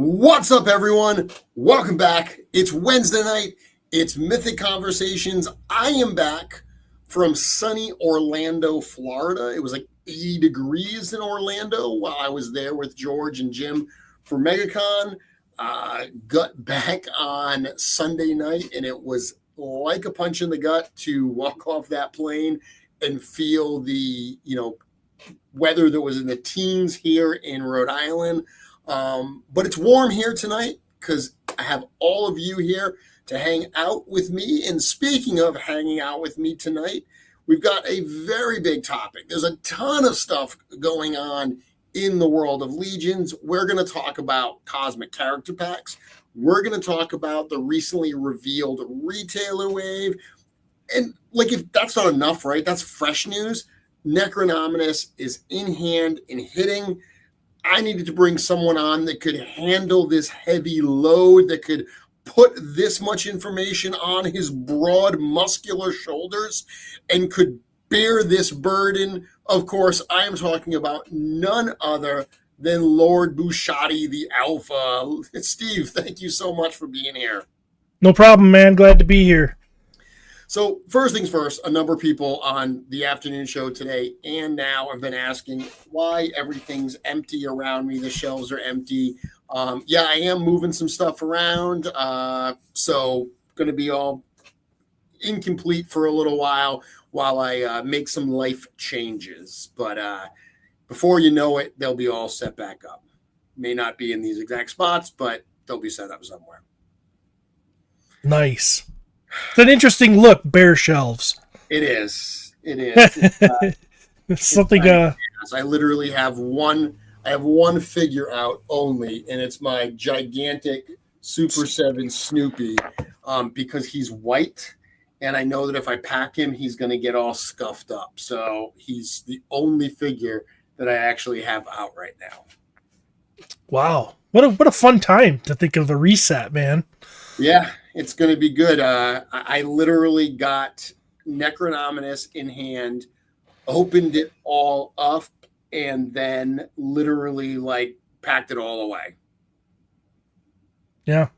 What's up, everyone? Welcome back. It's Wednesday night. It's Mythic Conversations. I am back from sunny Orlando, Florida. It was like 80 degrees in Orlando while I was there with George and Jim for MegaCon. Got back on Sunday night, and it was like a punch in the gut to walk off that plane and feel the, weather that was in the teens here in Rhode Island. But it's warm here tonight because I have all of you here to hang out with me. And speaking of hanging out with me tonight, we've got a very big topic. There's a ton of stuff going on in the world of Legions. We're going to talk about cosmic character packs. We're going to talk about the recently revealed retailer wave. And if that's not enough, right? That's fresh news. Necronominus is in hand and hitting. I needed to bring someone on that could handle this heavy load, that could put this much information on his broad, muscular shoulders and could bear this burden. Of course, I am talking about none other than Lord Bushotte the Alpha. Steve, thank you so much for being here. No problem, man. Glad to be here. So first things first, a number of people on the afternoon show today and now have been asking why everything's empty around me. The shelves are empty. I am moving some stuff around. So going to be all incomplete for a little while I make some life changes. But before you know it, they'll be all set back up. May not be in these exact spots, but they'll be set up somewhere. Nice. It's an interesting look, bare shelves. It is. It's something. I literally have one figure out only, and it's my gigantic Super 7 Snoopy, because he's white, and I know that if I pack him, he's going to get all scuffed up. So he's the only figure that I actually have out right now. Wow, what a fun time to think of the reset, man. Yeah, it's going to be good. I literally got Necronominus in hand, opened it all up, and then literally packed it all away. Yeah.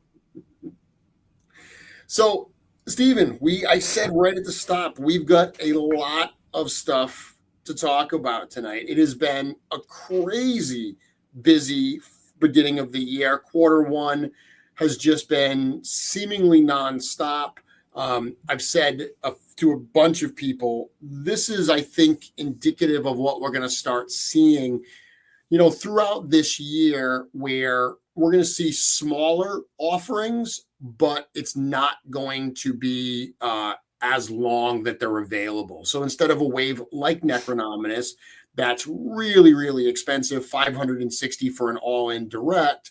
So, Steven, I said right at the stop, we've got a lot of stuff to talk about tonight. It has been a crazy busy beginning of the year. Quarter one has just been seemingly nonstop. I've said to a bunch of people, this is, I think, indicative of what we're going to start seeing, throughout this year, where we're going to see smaller offerings, but it's not going to be as long that they're available. So instead of a wave like Necronominus, that's really, really expensive, $560 for an all-in direct,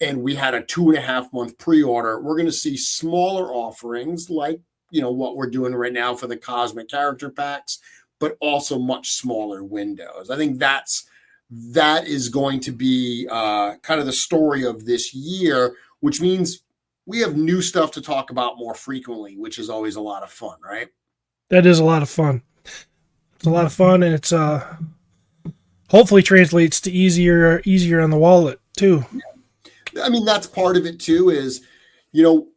and we had a 2.5 month pre-order, we're going to see smaller offerings like, what we're doing right now for the cosmic character packs, but also much smaller windows. I think that is going to be kind of the story of this year, which means we have new stuff to talk about more frequently, which is always a lot of fun, right? That is a lot of fun. It's a lot of fun, and it's hopefully translates to easier on the wallet too. Yeah. I mean, that's part of it too, is, one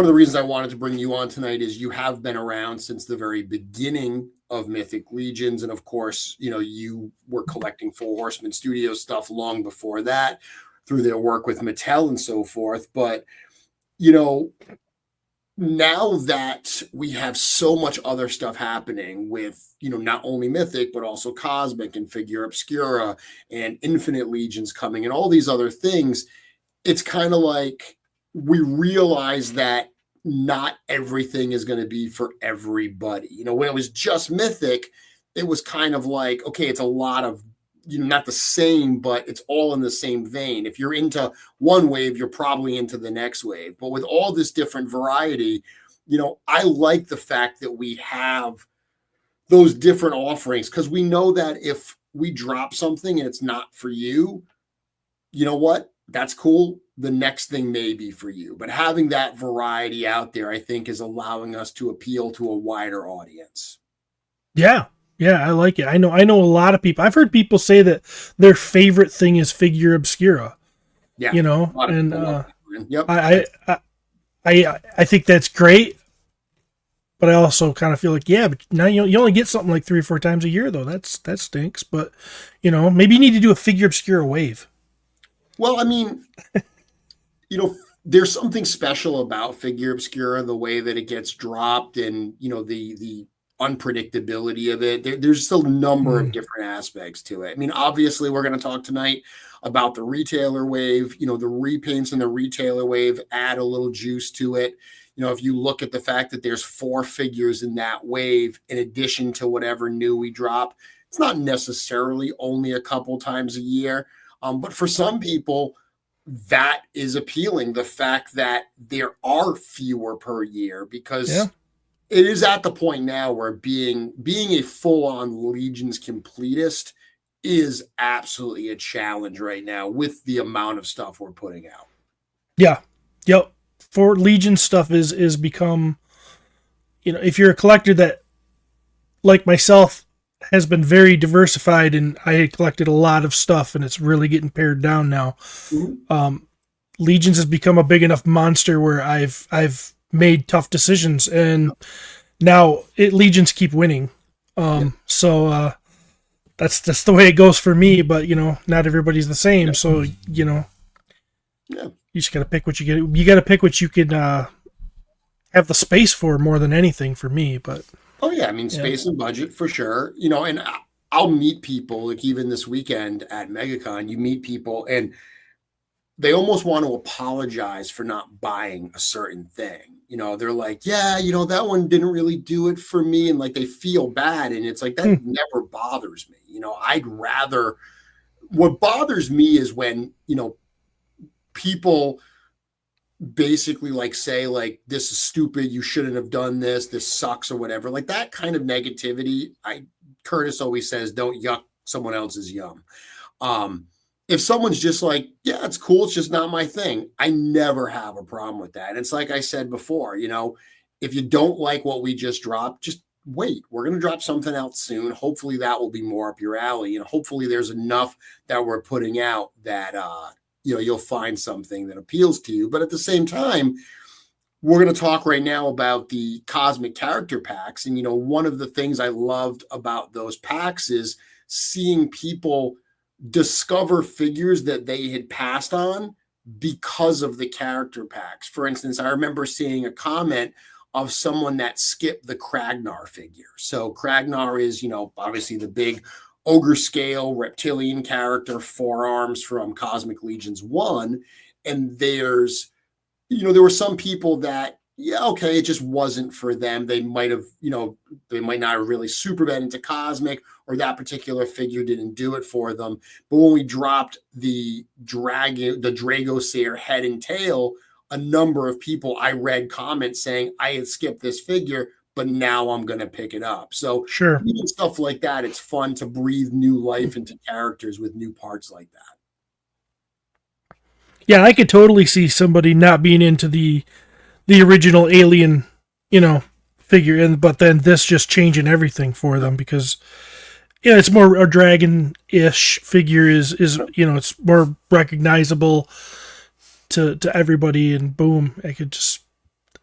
of the reasons I wanted to bring you on tonight is you have been around since the very beginning of Mythic Legions. And of course, you were collecting Four Horsemen Studio stuff long before that through their work with Mattel and so forth. But, now that we have so much other stuff happening with, not only Mythic, but also Cosmic and Figure Obscura and Infinite Legions coming and all these other things, it's kind of like we realize that not everything is going to be for everybody. When it was just Mythic, it was kind of like, okay, it's a lot of, not the same, but it's all in the same vein. If you're into one wave, you're probably into the next wave. But with all this different variety, I like the fact that we have those different offerings, because we know that if we drop something and it's not for you, you know what? That's cool. The next thing may be for you. But having that variety out there, I think, is allowing us to appeal to a wider audience. Yeah. Yeah, I like it. I know a lot of people. I've heard people say that their favorite thing is figure obscura. Yeah. And yep. I think that's great. But I also kind of feel like, yeah, but now you only get something like 3 or 4 times a year, though. That stinks. But maybe you need to do a figure obscura wave. Well, I mean, there's something special about figure obscura, the way that it gets dropped, and the unpredictability of it. There's still a number of different aspects to it. I mean, obviously, we're going to talk tonight about the retailer wave. The repaints in the retailer wave add a little juice to it. If you look at the fact that there's 4 figures in that wave, in addition to whatever new we drop, it's not necessarily only a couple times a year. But for some people, that is appealing. The fact that there are fewer per year, because it is at the point now where being a full-on Legions completist is absolutely a challenge right now with the amount of stuff we're putting out. Yeah. Yep. For Legion stuff is become, if you're a collector that, like myself, has been very diversified, and I had collected a lot of stuff, and it's really getting pared down now. Mm-hmm. Legions has become a big enough monster where I've made tough decisions, and now Legions keep winning. So that's the way it goes for me. But not everybody's the same. So you just gotta pick what you get. You gotta pick what you can have the space for, more than anything, for me. But oh yeah, I mean, space and budget for sure. And I'll meet people, like even this weekend at MegaCon, you meet people and they almost want to apologize for not buying a certain thing. They're like, yeah, that one didn't really do it for me. And like, they feel bad. And it's like, that never bothers me. I'd rather, what bothers me is when, people basically like say like, this is stupid, you shouldn't have done this sucks, or whatever. Like that kind of negativity. Curtis always says, don't yuck someone else's yum. If someone's just like, yeah, it's cool, it's just not my thing, I never have a problem with that. And it's like I said before, if you don't like what we just dropped, just wait. We're going to drop something else soon. Hopefully that will be more up your alley. And hopefully there's enough that we're putting out that, you'll find something that appeals to you. But at the same time, we're going to talk right now about the cosmic character packs. And, one of the things I loved about those packs is seeing people discover figures that they had passed on because of the character packs. For instance, I remember seeing a comment of someone that skipped the Kragnar figure. So Kragnar is, obviously the big ogre scale reptilian character, 4 arms from Cosmic Legions 1. And there's, there were some people that, it just wasn't for them. They might have, they might not have really super been into Cosmic, or that particular figure didn't do it for them. But when we dropped the Dragosair head and tail, a number of people, I read comments saying, I had skipped this figure, but now I'm going to pick it up. So sure, even stuff like that, it's fun to breathe new life into characters with new parts like that. Yeah, I could totally see somebody not being into the original Alien, figure, but then this just changing everything for them, because it's more a dragon-ish figure, is it's more recognizable to everybody, and boom, I could just,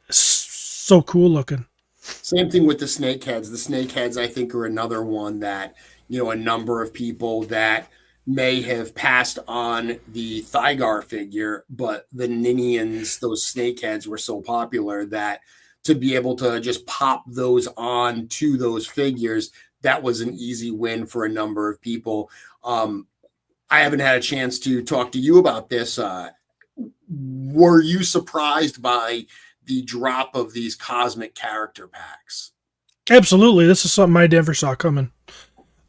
so cool looking. Same thing with the snakeheads. The snakeheads, I think, are another one that, a number of people that may have passed on the Thygar figure, but the Ninians, those snakeheads, were so popular that to be able to just pop those on to those figures, that was an easy win for a number of people. I haven't had a chance to talk to you about this. Were you surprised by the drop of these cosmic character packs. Absolutely. This is something I never saw coming.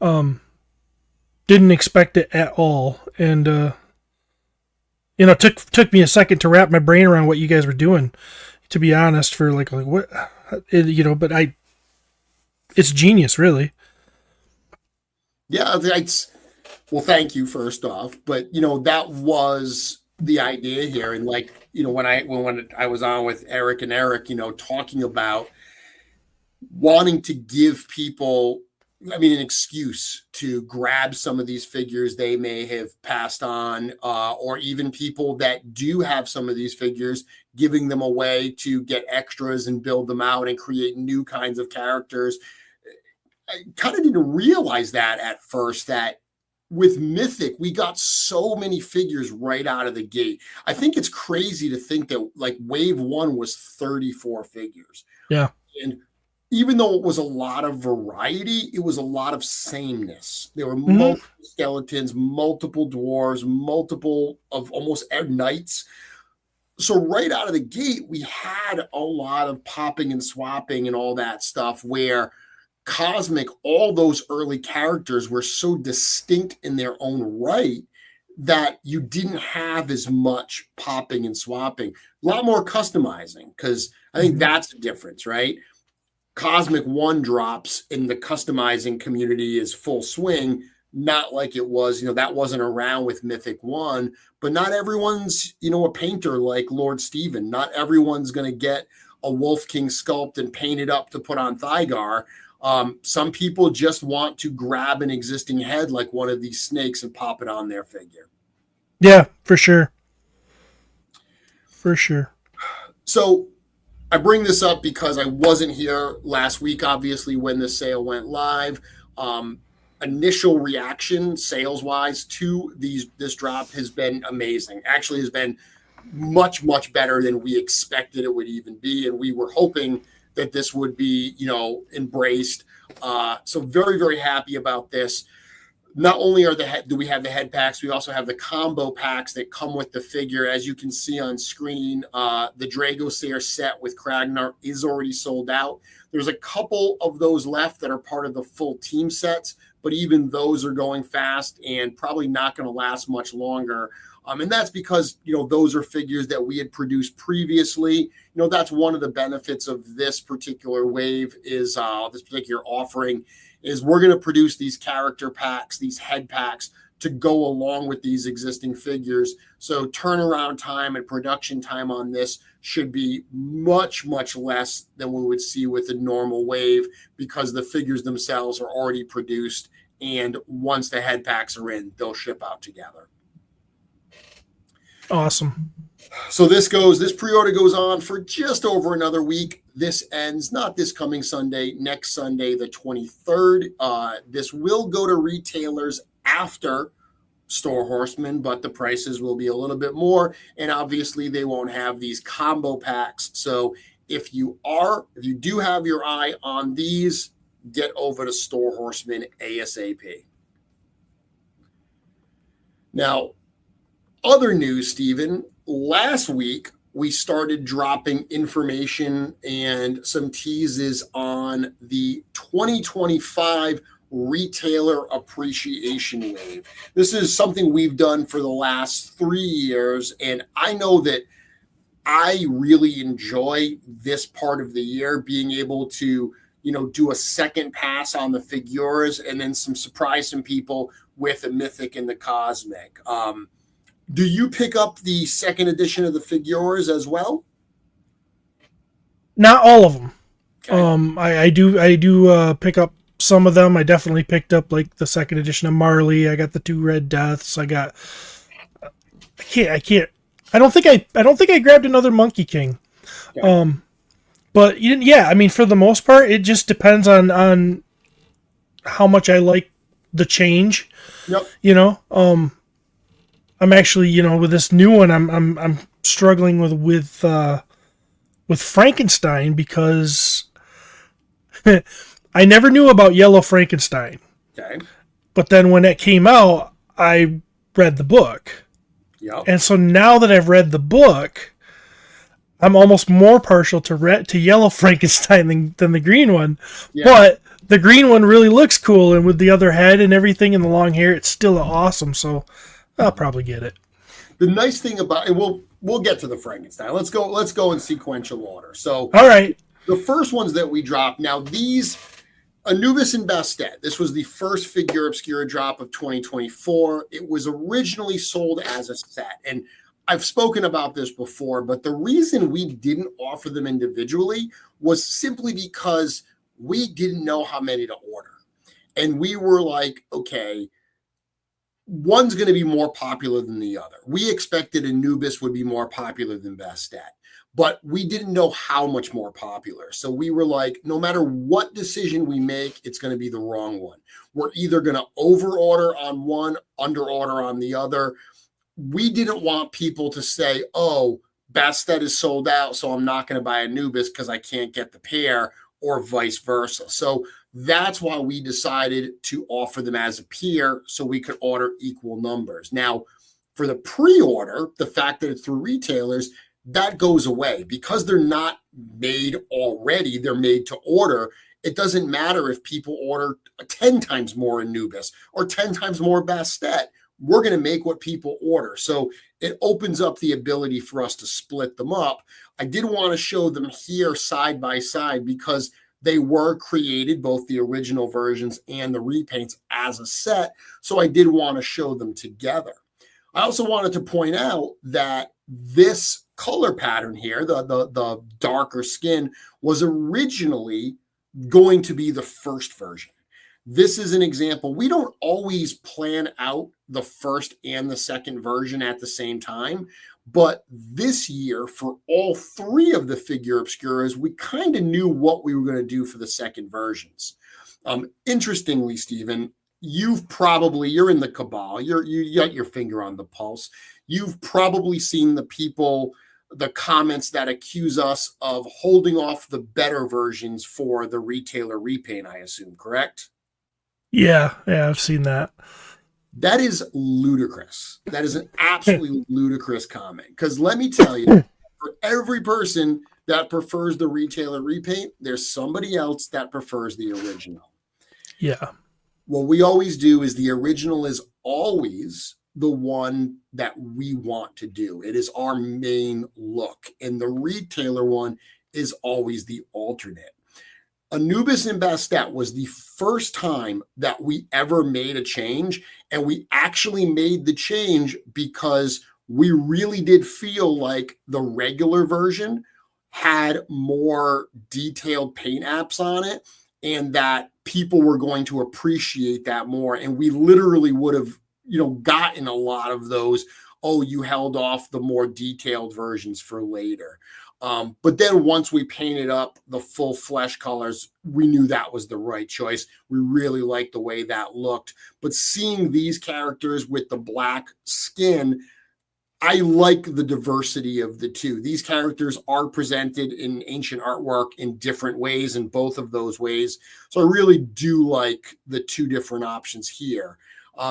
Didn't expect it at all. And, took me a second to wrap my brain around what you guys were doing, to be honest, for like what, but it's genius, really. Yeah. Well, thank you first off, but that was the idea here. And when I was on with Eric and Eric, talking about wanting to give people, an excuse to grab some of these figures they may have passed on, or even people that do have some of these figures, giving them a way to get extras and build them out and create new kinds of characters. I kind of didn't realize that at first, that with Mythic, we got so many figures right out of the gate. I think it's crazy to think that wave 1 was 34 figures. Yeah. And even though it was a lot of variety, it was a lot of sameness. There were multiple skeletons, multiple dwarves, multiple of almost knights. So right out of the gate, we had a lot of popping and swapping and all that stuff, where Cosmic, all those early characters were so distinct in their own right that you didn't have as much popping and swapping. A lot more customizing, because I think that's the difference, right? Cosmic 1 drops in the customizing community is full swing, not like it was, that wasn't around with Mythic 1, but not everyone's, a painter like Lord Steven. Not everyone's going to get a Wolf King sculpt and paint it up to put on Thygar. Some people just want to grab an existing head like one of these snakes and pop it on their figure. Yeah, for sure. For sure. So I bring this up because I wasn't here last week, obviously, when the sale went live. Initial reaction, sales-wise, to this drop has been amazing. Actually, has been much, much better than we expected it would even be, and we were hoping that this would be, embraced. So very, very happy about this. Not only do we have the head packs, we also have the combo packs that come with the figure. As you can see on screen, the Dragosair set with Kragnar is already sold out. There's a couple of those left that are part of the full team sets, but even those are going fast and probably not going to last much longer. And that's because, those are figures that we had produced previously. That's one of the benefits of this particular wave is this particular offering is we're going to produce these character packs, these head packs to go along with these existing figures. So turnaround time and production time on this should be much, much less than we would see with a normal wave, because the figures themselves are already produced. And once the head packs are in, they'll ship out together. Awesome. So this pre-order goes on for just over another week. This ends not this coming Sunday, next Sunday, the 23rd. This will go to retailers after Store Horseman, but the prices will be a little bit more. And obviously they won't have these combo packs. So if you do have your eye on these, get over to Store Horseman ASAP. Now, other news, Stephen, last week we started dropping information and some teases on the 2025 Retailer Appreciation Wave. This is something we've done for the last 3 years, and I know that I really enjoy this part of the year, being able to, do a second pass on the figures and then surprise some people with a Mythic and the Cosmic. Do you pick up the second edition of the figures as well? Not all of them. Okay. I do pick up some of them. I definitely picked up like the second edition of Marley. I got the 2 Red Deaths. I don't think I grabbed another Monkey King. Okay. But yeah, for the most part, it just depends on how much I like the change. Yep. I'm actually, with this new one, I'm struggling with Frankenstein, because I never knew about Yellow Frankenstein. Okay. But then when it came out, I read the book. Yep. And so now that I've read the book, I'm almost more partial to yellow Frankenstein than the green one. Yeah. But the green one really looks cool, and with the other head and everything and the long hair, it's still awesome. So I'll probably get it. The nice thing about it, we'll get to the Frankenstein. Let's go in sequential order. So All right. the first ones that we dropped, now these Anubis and Bastet. This was the first Figure Obscura drop of 2024. It was originally sold as a set. And I've spoken about this before, but the reason we didn't offer them individually was simply because we didn't know how many to order. And we were like, okay, one's going to be more popular than the other. We expected Anubis would be more popular than Bastet, but we didn't know how much more popular. So we were like, no matter what decision we make, it's going to be the wrong one. We're either going to over order on one, under order on the other. We didn't want people to say, oh, Bastet is sold out, so I'm not going to buy Anubis because I can't get the pair, or vice versa. So that's why we decided to offer them as a pair so we could order equal numbers. Now, for the pre-order, the fact that it's through retailers, that goes away. Because they're not made already, they're made to order. It doesn't matter if people order 10 times more Anubis or 10 times more Bastet. We're going to make what people order. So it opens up the ability for us to split them up. I did want to show them here side by side because they were created, both the original versions and the repaints, as a set. So I did want to show them together. I also wanted to point out that this color pattern here, the darker skin, was originally going to be the first version. This is an example. We don't always plan out the first and the second version at the same time. But this year, for all three of the Figure Obscuras, we kind of knew what we were going to do for the second versions. Interestingly, Stephen, you're in the cabal. You got your finger on the pulse. You've probably seen the comments that accuse us of holding off the better versions for the retailer repaint, I assume, correct? Yeah, I've seen that. That is ludicrous. That is an absolutely ludicrous comment. Because let me tell you, for every person that prefers the retailer repaint, there's somebody else that prefers the original. Yeah. What we always do is the original is always the one that we want to do. It is our main look. And the retailer one is always the alternate. Anubis and Bastet was the first time that we ever made a change. And we actually made the change because we really did feel like the regular version had more detailed paint apps on it and that people were going to appreciate that more. And we literally would have, gotten a lot of those, oh, you held off the more detailed versions for later. But then once we painted up the full flesh colors, we knew that was the right choice. We really liked the way that looked. But seeing these characters with the black skin, I like the diversity of the two. These characters are presented in ancient artwork in different ways, in both of those ways. So I really do like the two different options here.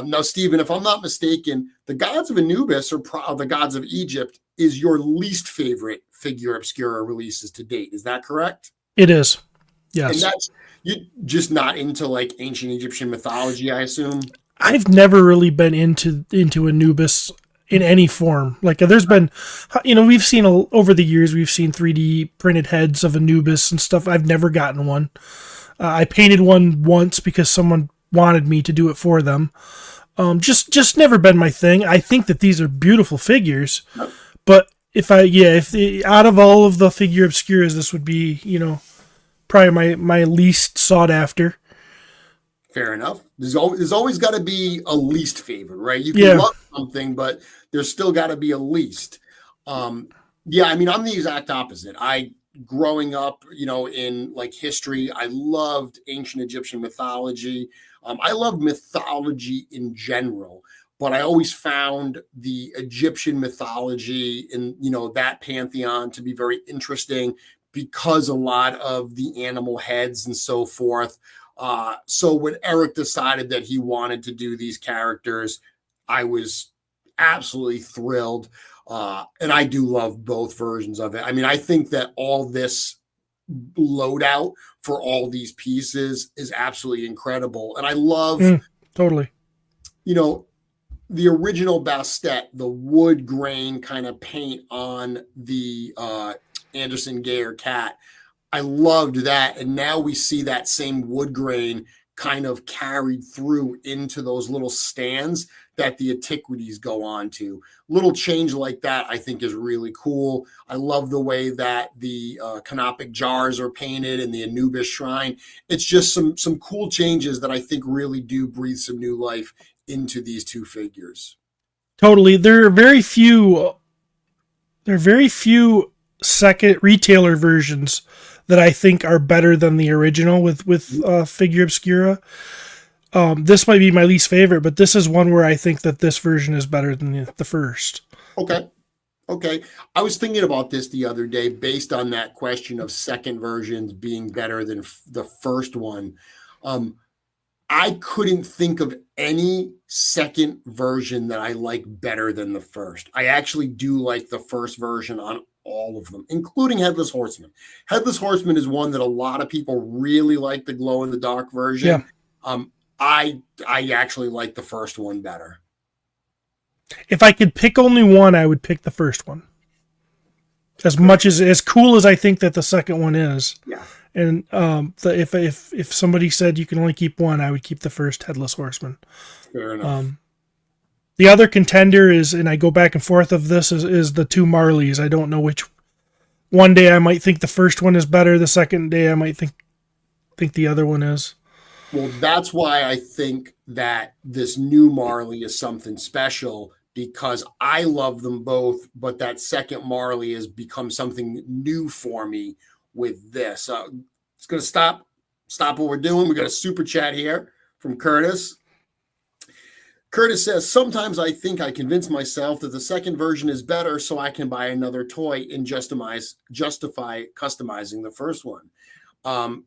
Now, Stephen, if I'm not mistaken, the gods of Anubis or the gods of Egypt is your least favorite Figure Obscura releases to date. Is that correct? It is. Yes. And that's you just not into like ancient Egyptian mythology, I assume. I've never really been into Anubis in any form. Like there's been, we've seen over the years, we've seen 3D printed heads of Anubis and stuff. I've never gotten one. I painted one once because someone wanted me to do it for them. Just never been my thing. I think that these are beautiful figures, but if out of all of the Figure Obscuras, this would be, probably my least sought after. Fair enough. There's always got to be a least favorite, right? You can love something, but there's still got to be a least. I'm the exact opposite. Growing up, in like history, I loved ancient Egyptian mythology. I love mythology in general, but I always found the Egyptian mythology in, that pantheon to be very interesting because a lot of the animal heads and so forth. So when Eric decided that he wanted to do these characters, I was absolutely thrilled. And I do love both versions of it. I mean, I think that all this loadout for all these pieces is absolutely incredible. And I love, Totally. you know, the original Bastet, the wood grain kind of paint on the Anderson Gayer cat. I loved that. And now we see that same wood grain kind of carried through into those little stands that the antiquities go on to. Little change like that, I think, is really cool. I love the way that the canopic jars are painted and the Anubis shrine. It's just some cool changes that I think really do breathe some new life into these two figures. Totally. There are very few second retailer versions that I think are better than the original with Figure Obscura. This might be my least favorite, but this is one where I think that this version is better than the first. Okay. I was thinking about this the other day based on that question of second versions being better than the first one. I couldn't think of any second version that I like better than the first. I actually do like the first version on all of them, including Headless Horseman. Headless Horseman is one that a lot of people really like, the glow in the dark version. Yeah. I actually like the first one better. If I could pick only one, I would pick the first one. As cool as I think that the second one is. Yeah. And if somebody said you can only keep one, I would keep the first Headless Horseman. Fair enough. The other contender is, and I go back and forth of this, is the two Marleys. I don't know which. One day I might think the first one is better. The second day I might think the other one is. Well, that's why I think that this new Marley is something special, because I love them both, but that second Marley has become something new for me with this. It's going to stop what we're doing. We got a super chat here from Curtis. Curtis says, sometimes I think I convince myself that the second version is better so I can buy another toy and justify customizing the first one.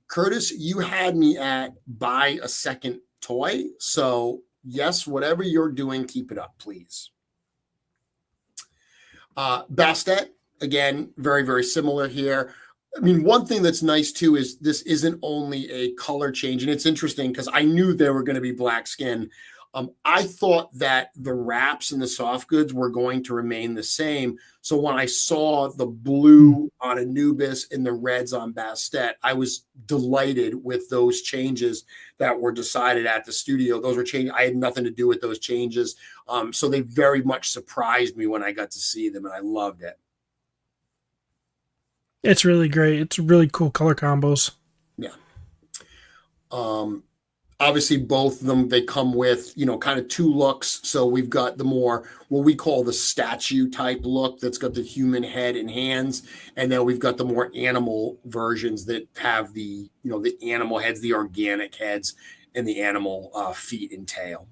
Curtis, you had me at buy a second toy. So yes, whatever you're doing, keep it up, please. Bastet, again, very, very similar here. I mean, one thing that's nice too is this isn't only a color change, and it's interesting because I knew there were going to be black skin. I thought that the wraps and the soft goods were going to remain the same. So when I saw the blue on Anubis and the reds on Bastet, I was delighted with those changes that were decided at the studio. Those were changes. I had nothing to do with those changes. So they very much surprised me when I got to see them, and I loved it. It's really great. It's really cool color combos. Yeah. Obviously, both of them, they come with, kind of two looks. So we've got the more, what we call the statue type look that's got the human head and hands. And then we've got the more animal versions that have the, the animal heads, the organic heads, and the animal feet and tail.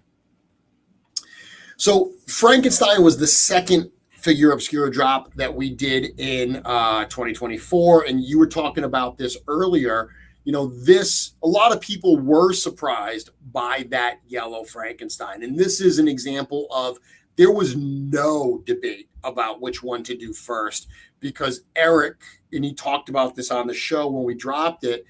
So Frankenstein was the second Figure Obscura drop that we did in 2024. And you were talking about this earlier. A lot of people were surprised by that yellow Frankenstein. And this is an example of, there was no debate about which one to do first, because Eric, and he talked about this on the show when we dropped it,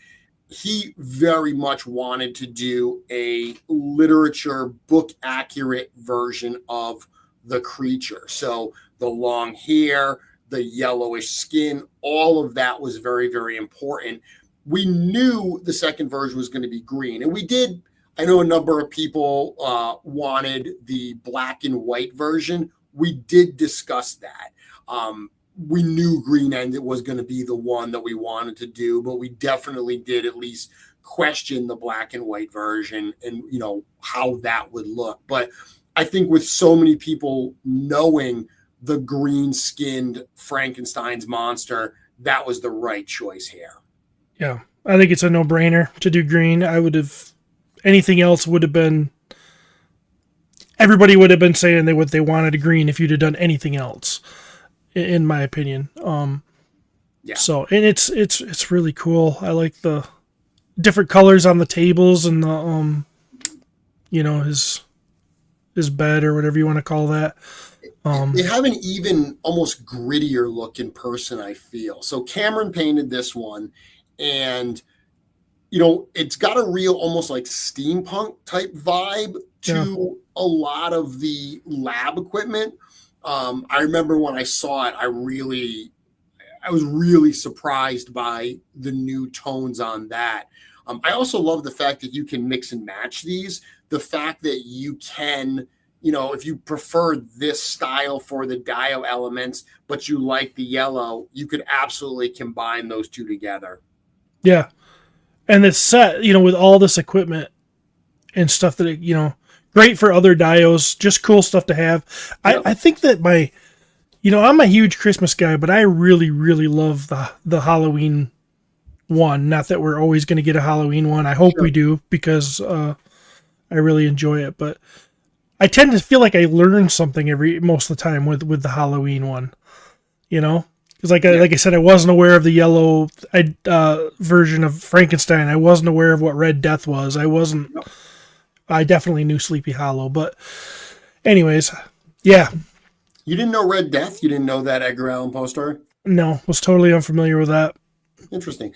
he very much wanted to do a literature book accurate version of the creature. So the long hair, the yellowish skin, all of that was very, very important. We knew the second version was going to be green. And we did, I know a number of people wanted the black and white version. We did discuss that. We knew Green End was going to be the one that we wanted to do, but we definitely did at least question the black and white version and, how that would look. But I think with so many people knowing the green-skinned Frankenstein's monster, that was the right choice here. Yeah, I think it's a no-brainer to do green. Anything else would have been, everybody would have been saying what they wanted a green if you'd have done anything else, in my opinion. Yeah. So, and it's really cool. I like the different colors on the tables and the, his bed or whatever you want to call that. They have an even almost grittier look in person, I feel. So Cameron painted this one, and it's got a real almost like steampunk type vibe Yeah. to a lot of the lab equipment. I remember when I saw it, I was really surprised by the new tones on that. I also love the fact that you can mix and match these. The fact that you can, if you prefer this style for the Dio elements, but you like the yellow, you could absolutely combine those two together. Yeah. And it's set, with all this equipment and stuff that, great for other dios, just cool stuff to have. Yep. I think that I'm a huge Christmas guy, but I really, really love the Halloween one. Not that we're always going to get a Halloween one. I hope we do, because I really enjoy it. But I tend to feel like I learn something most of the time with the Halloween one. Because like I said, I wasn't aware of the yellow version of Frankenstein. I wasn't aware of what Red Death was. I definitely knew Sleepy Hollow, but anyways, yeah. You didn't know Red Death? You didn't know that Edgar Allan Poe story? No, was totally unfamiliar with that. Interesting.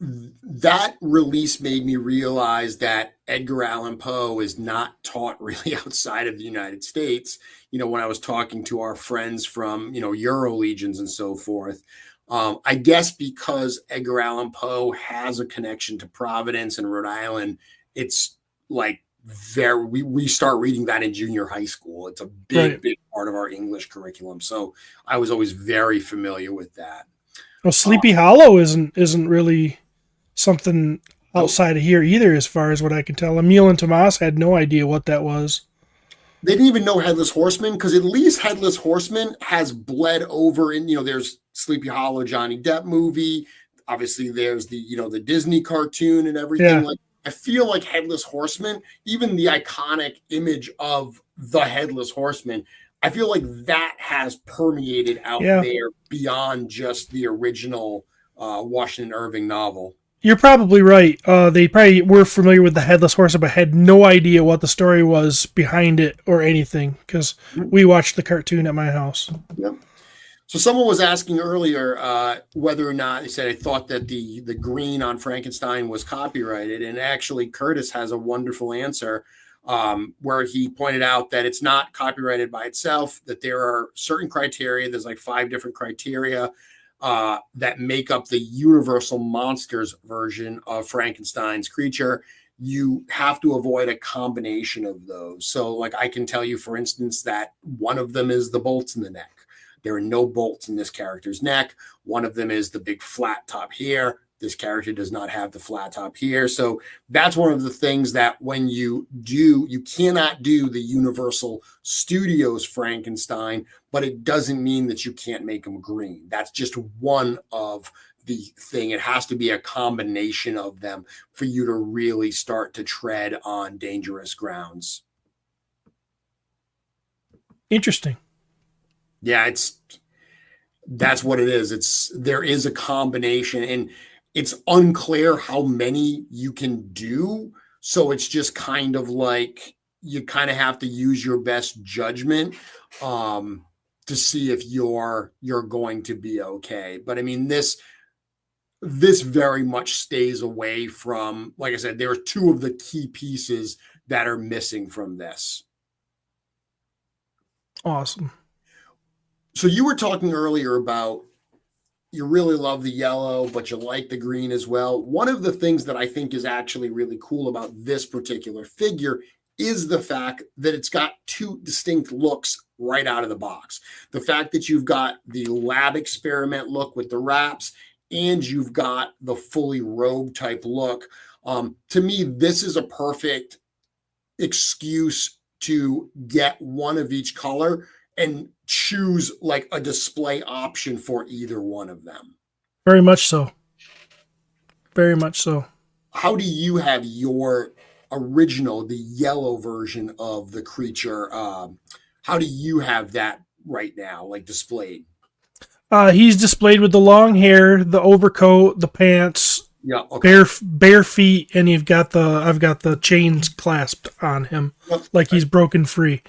That release made me realize that Edgar Allan Poe is not taught really outside of the United States. When I was talking to our friends from, Euro Legions and so forth, I guess because Edgar Allan Poe has a connection to Providence and Rhode Island, it's like we start reading that in junior high school. It's a big part of our English curriculum. So I was always very familiar with that. Well, Sleepy Hollow isn't really something outside of here either, as far as what I can tell. Emil and Tomas had no idea what that was. They didn't even know Headless Horseman, because at least Headless Horseman has bled over in, there's Sleepy Hollow Johnny Depp movie. Obviously there's the Disney cartoon and everything. Yeah. I feel like Headless Horseman, even the iconic image of the Headless Horseman, I feel like that has permeated out there beyond just the original Washington Irving novel. You're probably right. They probably were familiar with the Headless Horseman, but had no idea what the story was behind it or anything, because we watched the cartoon at my house. Yep. So someone was asking earlier whether or not, they said, I thought that the green on Frankenstein was copyrighted. And actually, Curtis has a wonderful answer where he pointed out that it's not copyrighted by itself, that there are certain criteria. There's like 5 different criteria that make up the Universal Monsters version of Frankenstein's creature. You have to avoid a combination of those. So like I can tell you, for instance, that one of them is the bolts in the neck. There are no bolts in this character's neck. One of them is the big flat top here. This character does not have the flat top here. So that's one of the things that when you cannot do the Universal Studios Frankenstein, but it doesn't mean that you can't make them green. That's just one of the thing. It has to be a combination of them for you to really start to tread on dangerous grounds. Interesting. Yeah, that's what it is. There is a combination, and it's unclear how many you can do. So it's just kind of like you kind of have to use your best judgment to see if you're going to be okay. But I mean, this very much stays away from, like I said, there are 2 of the key pieces that are missing from this. Awesome. So you were talking earlier about you really love the yellow, but you like the green as well. One of the things that I think is actually really cool about this particular figure is the fact that it's got 2 distinct looks right out of the box. The fact that you've got the lab experiment look with the wraps, and you've got the fully robe type look. To me, this is a perfect excuse to get one of each color and choose like a display option for either one of them. Very much so. Very much so. How do you have your original, the yellow version of the creature? How do you have that right now, like displayed? He's displayed with the long hair, the overcoat, the pants, bare feet, and I've got the chains clasped on him, like he's broken free.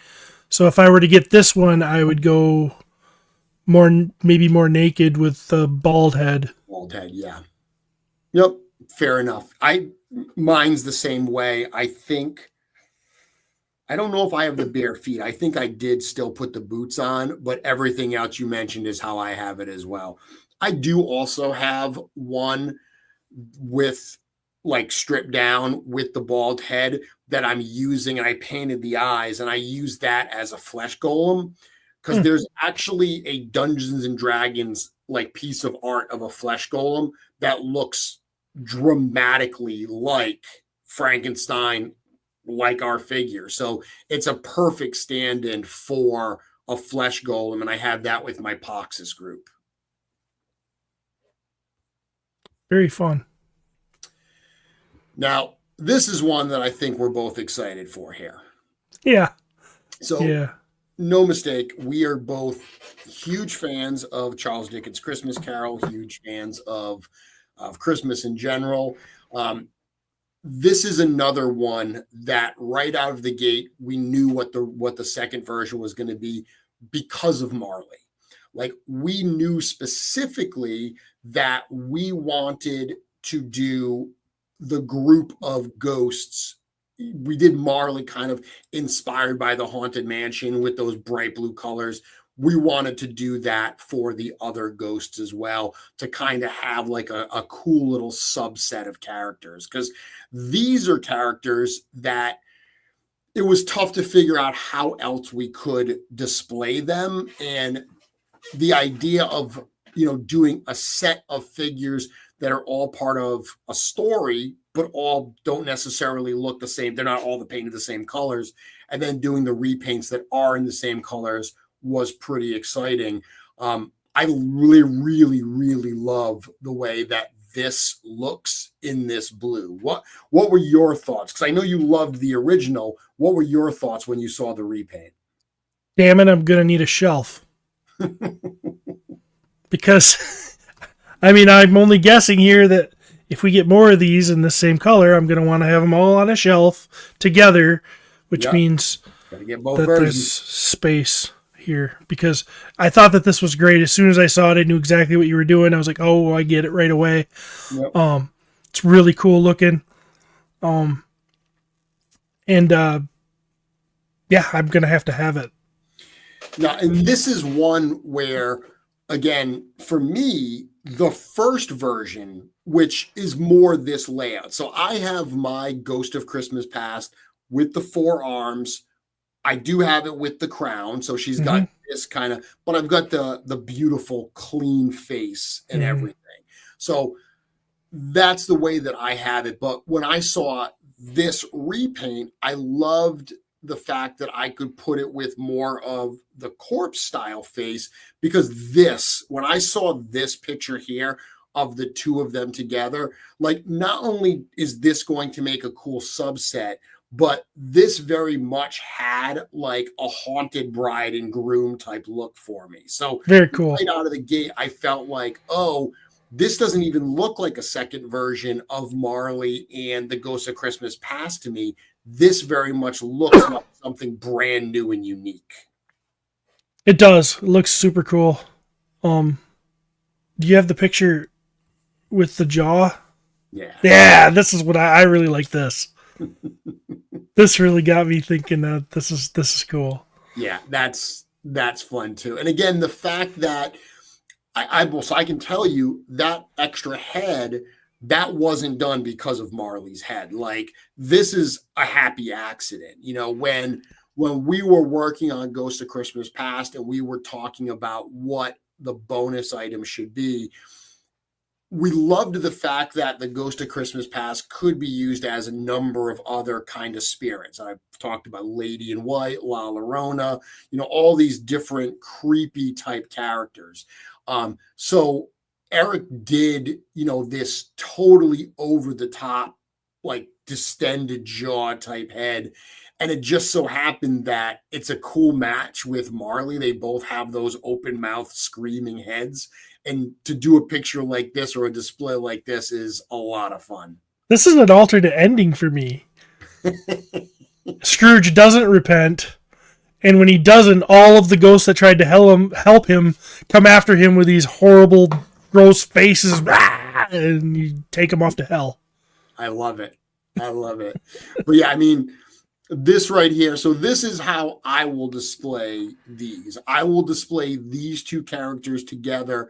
So if I were to get this one, I would go maybe more naked with the bald head. Bald head, yeah. Yep, fair enough. Mine's the same way. I don't know if I have the bare feet. I think I did still put the boots on, but everything else you mentioned is how I have it as well. I do also have one with like stripped down with the bald head that I'm using, and I painted the eyes, and I use that as a flesh golem because there's actually a Dungeons and Dragons like piece of art of a flesh golem that looks dramatically like Frankenstein, like our figure. So it's a perfect stand-in for a flesh golem, and I have that with my Poxus group. Very fun. Now, this is one that I think we're both excited for here. Yeah. So, yeah. No mistake, we are both huge fans of Charles Dickens' Christmas Carol, huge fans of Christmas in general. This is another one that right out of the gate, we knew what the second version was going to be because of Marley. Like, we knew specifically that we wanted to do the group of ghosts. We did Marley kind of inspired by the Haunted Mansion with those bright blue colors. We wanted to do that for the other ghosts as well, to kind of have like a cool little subset of characters, because these are characters that it was tough to figure out how else we could display them. And the idea of, doing a set of figures that are all part of a story, but all don't necessarily look the same. They're not all painted the same colors. And then doing the repaints that are in the same colors was pretty exciting. I really, really, really love the way that this looks in this blue. What were your thoughts? Because I know you loved the original. What were your thoughts when you saw the repaint? Damn it, I'm going to need a shelf. Because, I'm only guessing here that if we get more of these in the same color, I'm going to want to have them all on a shelf together, which means get both that versions. there's space here. Because I thought that this was great. As soon as I saw it, I knew exactly what you were doing. I was like, oh, I get it right away. Yep. It's really cool looking. I'm going to have it. Now, and this is one where, again, for me, the first version, which is more this layout. So I have my Ghost of Christmas Past with the 4 arms. I do have it with the crown. So she's got this kind of, but I've got the beautiful clean face and everything. So that's the way that I have it. But when I saw this repaint, I loved the fact that I could put it with more of the corpse style face, because when I saw this picture here of the two of them together, like, not only is this going to make a cool subset, but this very much had like a haunted bride and groom type look for me. So very cool. Right out of the gate, I felt like, oh, this doesn't even look like a second version of Marley and the Ghost of Christmas Past to me. This very much looks like something brand new and unique. It does. It looks super cool. Do you have the picture with the jaw? Yeah. Yeah, this is what I really like this. This really got me thinking that this is cool. Yeah, that's fun too. And again, the fact that I can tell you that extra head, that wasn't done because of Marley's head. Like, this is a happy accident. When we were working on Ghost of Christmas Past and we were talking about what the bonus item should be, we loved the fact that the Ghost of Christmas Past could be used as a number of other kind of spirits. I've talked about Lady in White, La Llorona, all these different creepy type characters. So Eric did, this totally over the top, like distended jaw type head. And it just so happened that it's a cool match with Marley. They both have those open mouth screaming heads. And to do a picture like this or a display like this is a lot of fun. This is an alternate ending for me. Scrooge doesn't repent, And when he doesn't, all of the ghosts that tried to help him come after him with these horrible, gross faces, and you take him off to hell. I love it. I love it. But yeah, I mean, this right here. So this is how I will display these. I will display these two characters together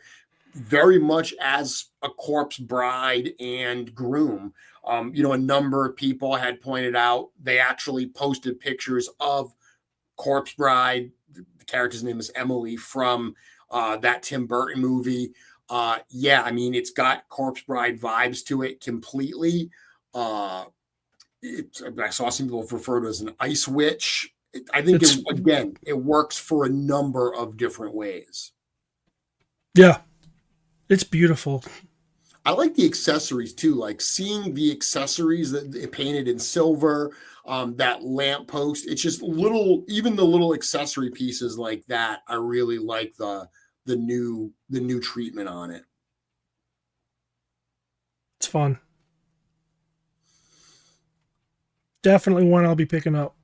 very much as a corpse bride and groom. A number of people had pointed out they actually posted pictures of corpse bride. The character's name is Emily from that Tim Burton movie. Yeah, I mean, it's got corpse bride vibes to it completely. I saw some people refer to it as an ice witch. I think it works for a number of different ways. Yeah, it's beautiful. I like the accessories too, like seeing the accessories that it painted in silver, that lamppost. It's just even the little accessory pieces like that. I really like the new treatment on it. It's fun. Definitely one I'll be picking up.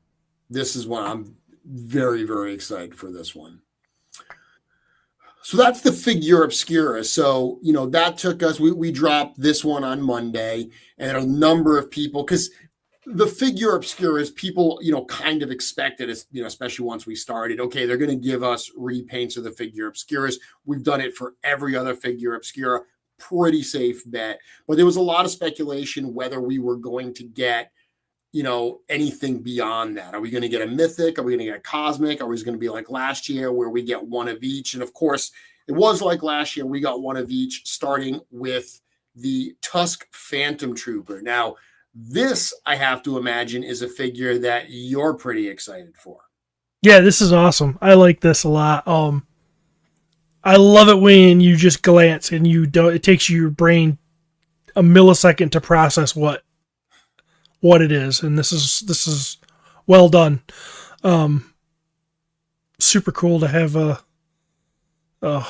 This is one I'm very, very excited for this one. So that's the Figure Obscura. So, that took us, we dropped this one on Monday, and a number of people, because the Figure Obscuras, people, kind of expected, especially once we started, okay, they're going to give us repaints of the Figure Obscuras. We've done it for every other Figure Obscura. Pretty safe bet. But there was a lot of speculation whether we were going to get anything beyond that. Are we going to get a mythic? Are we going to get a cosmic? Are we going to be like last year where we get one of each? And of course, it was like last year, we got one of each, starting with the Tusk Phantom Trooper. Now, this, I have to imagine, is a figure that you're pretty excited for. Yeah, this is awesome. I like this a lot. I love it when you just glance and it takes your brain a millisecond to process what it is, and this is well done. Super cool to have a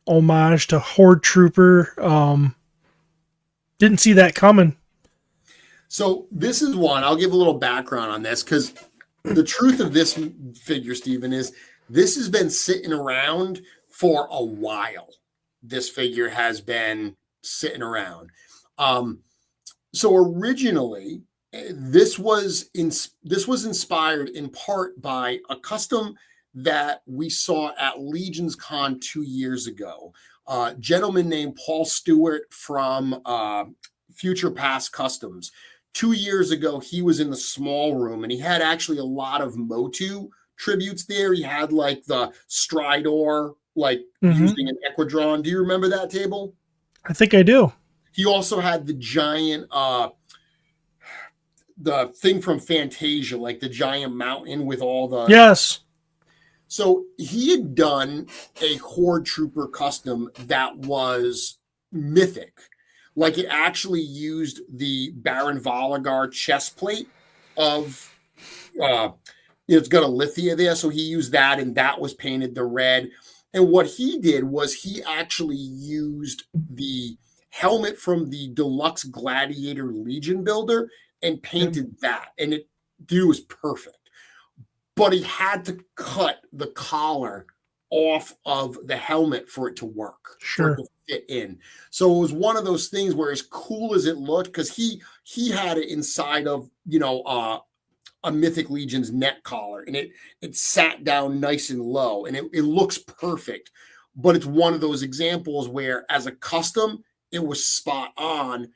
homage to Horde Trooper. Didn't see that coming. So this is one, I'll give a little background on this, because the truth of this figure, Stephen, is this has been sitting around for a while. This figure has been sitting around. So originally, this was inspired in part by a custom that we saw at Legions Con 2 years ago. A gentleman named Paul Stewart from Future Past Customs. 2 years ago, he was in the small room, and he had actually a lot of Motu tributes there. He had like the Stridor, using an Equidron. Do you remember that table? I think I do. He also had the giant the thing from Fantasia, like the giant mountain with all the... Yes. So he had done a Horde Trooper custom that was mythic. Like, it actually used the Baron Voligar chest plate of... it's got a Lithia there, so he used that, and that was painted the red. And what he did was he actually used the helmet from the Deluxe Gladiator Legion builder and painted that, and it was perfect. But he had to cut the collar off of the helmet for it to work, sure, for it to fit in. So it was one of those things where, as cool as it looked, because he had it inside of a Mythic Legion's neck collar, and it sat down nice and low, and it looks perfect. But it's one of those examples where, as a custom, it was spot on,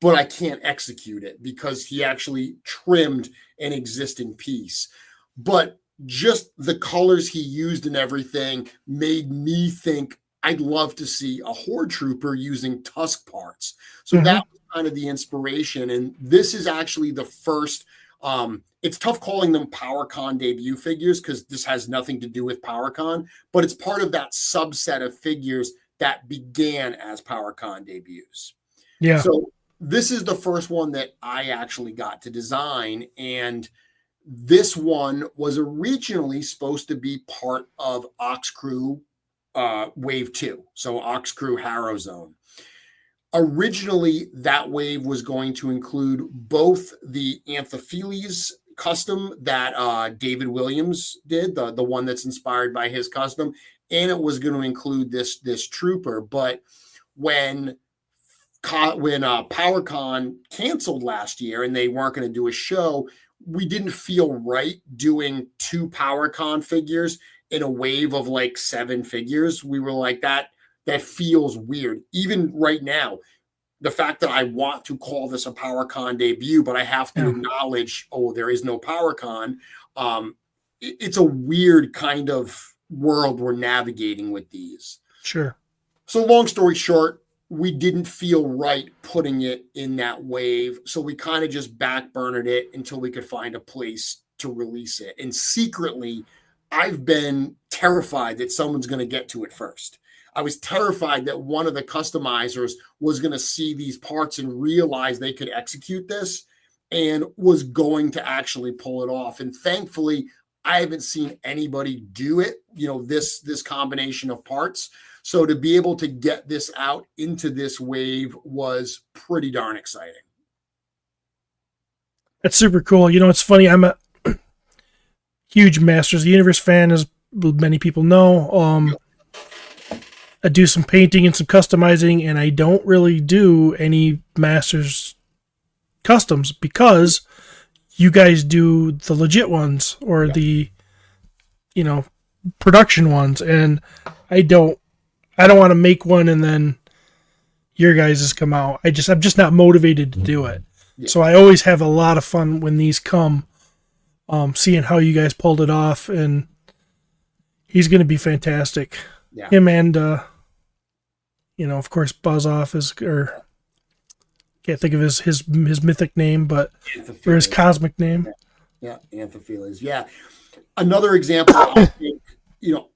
but I can't execute it because he actually trimmed an existing piece. But just the colors he used and everything made me think I'd love to see a Horde Trooper using Tusk parts. So that was kind of the inspiration. And this is actually the first, it's tough calling them PowerCon debut figures because this has nothing to do with PowerCon, but it's part of that subset of figures that began as PowerCon debuts. Yeah. So this is the first one that I actually got to design, and this one was originally supposed to be part of Ox Crew Wave 2, so Ox Crew Harrow Zone. Originally, that wave was going to include both the Anthopheles custom that David Williams did, the one that's inspired by his custom, and it was going to include this trooper. But when PowerCon canceled last year and they weren't going to do a show, we didn't feel right doing 2 PowerCon figures in a wave of like 7 figures. We were like, that feels weird. Even right now, the fact that I want to call this a PowerCon debut, but I have to acknowledge, there is no PowerCon. It's a weird kind of world we're navigating with these. Sure. So long story short, we didn't feel right putting it in that wave. So we kind of just backburnered it until we could find a place to release it. And secretly, I've been terrified that someone's going to get to it first. I was terrified that one of the customizers was going to see these parts and realize they could execute this and was going to actually pull it off. And thankfully, I haven't seen anybody do it, this combination of parts. So to be able to get this out into this wave was pretty darn exciting. That's super cool. It's funny. I'm a huge Masters of the Universe fan, as many people know. I do some painting and some customizing, and I don't really do any Masters customs because you guys do the legit ones or the, production ones, and I don't want to make one and then your guys' come out. I'm just not motivated to do it. Yeah. So I always have a lot of fun when these come, seeing how you guys pulled it off, and he's going to be fantastic. Yeah. Him and, of course, Buzz Off can't think of his mythic name, but or his cosmic name. Yeah, Anthopheles. Yeah. Another example, I think,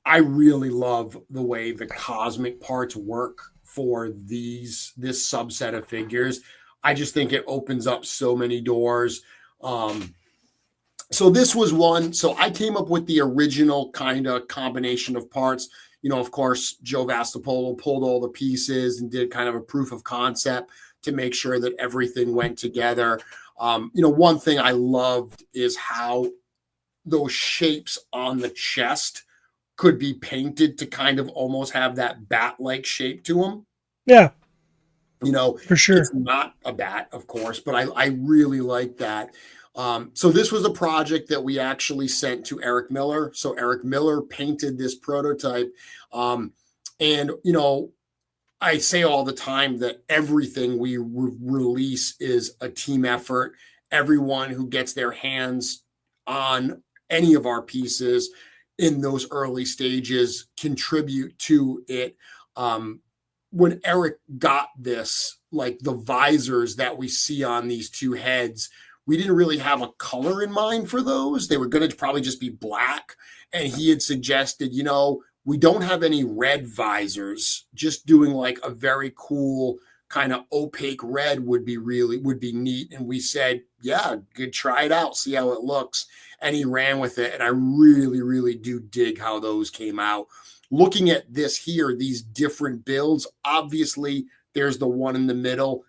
I really love the way the cosmic parts work for this subset of figures. I just think it opens up so many doors. So this was one. So I came up with the original kind of combination of parts. Of course, Joe Vastapolo pulled all the pieces and did kind of a proof of concept to make sure that everything went together. One thing I loved is how those shapes on the chest could be painted to kind of almost have that bat-like shape to them. Yeah. For sure. It's not a bat, of course, but I really like that. So this was a project that we actually sent to Eric Miller. So Eric Miller painted this prototype. And I say all the time that everything we release is a team effort. Everyone who gets their hands on any of our pieces in those early stages contribute to it. When Eric got this, like the visors that we see on these 2 heads, we didn't really have a color in mind for those. They were going to probably just be black. And he had suggested, we don't have any red visors, just doing like a very cool kind of opaque red would be neat. And we said, yeah, good, try it out, see how it looks. And he ran with it. And I really, really do dig how those came out. Looking at this here, these different builds, obviously there's the one in the middle.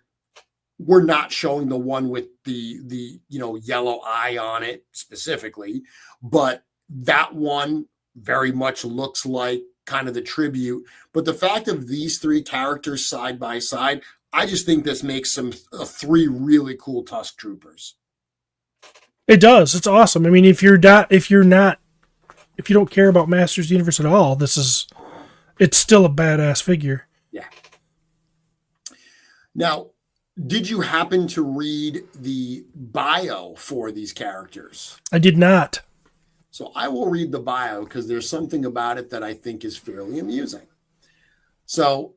We're not showing the one with the yellow eye on it specifically, but that one very much looks like kind of the tribute. But the fact of these 3 characters side by side, I just think this makes them 3 really cool Tusk Troopers. It does. It's awesome. I mean, if you don't care about Masters of the Universe at all, it's still a badass figure. Yeah. Now, did you happen to read the bio for these characters? I did not. So I will read the bio because there's something about it that I think is fairly amusing. So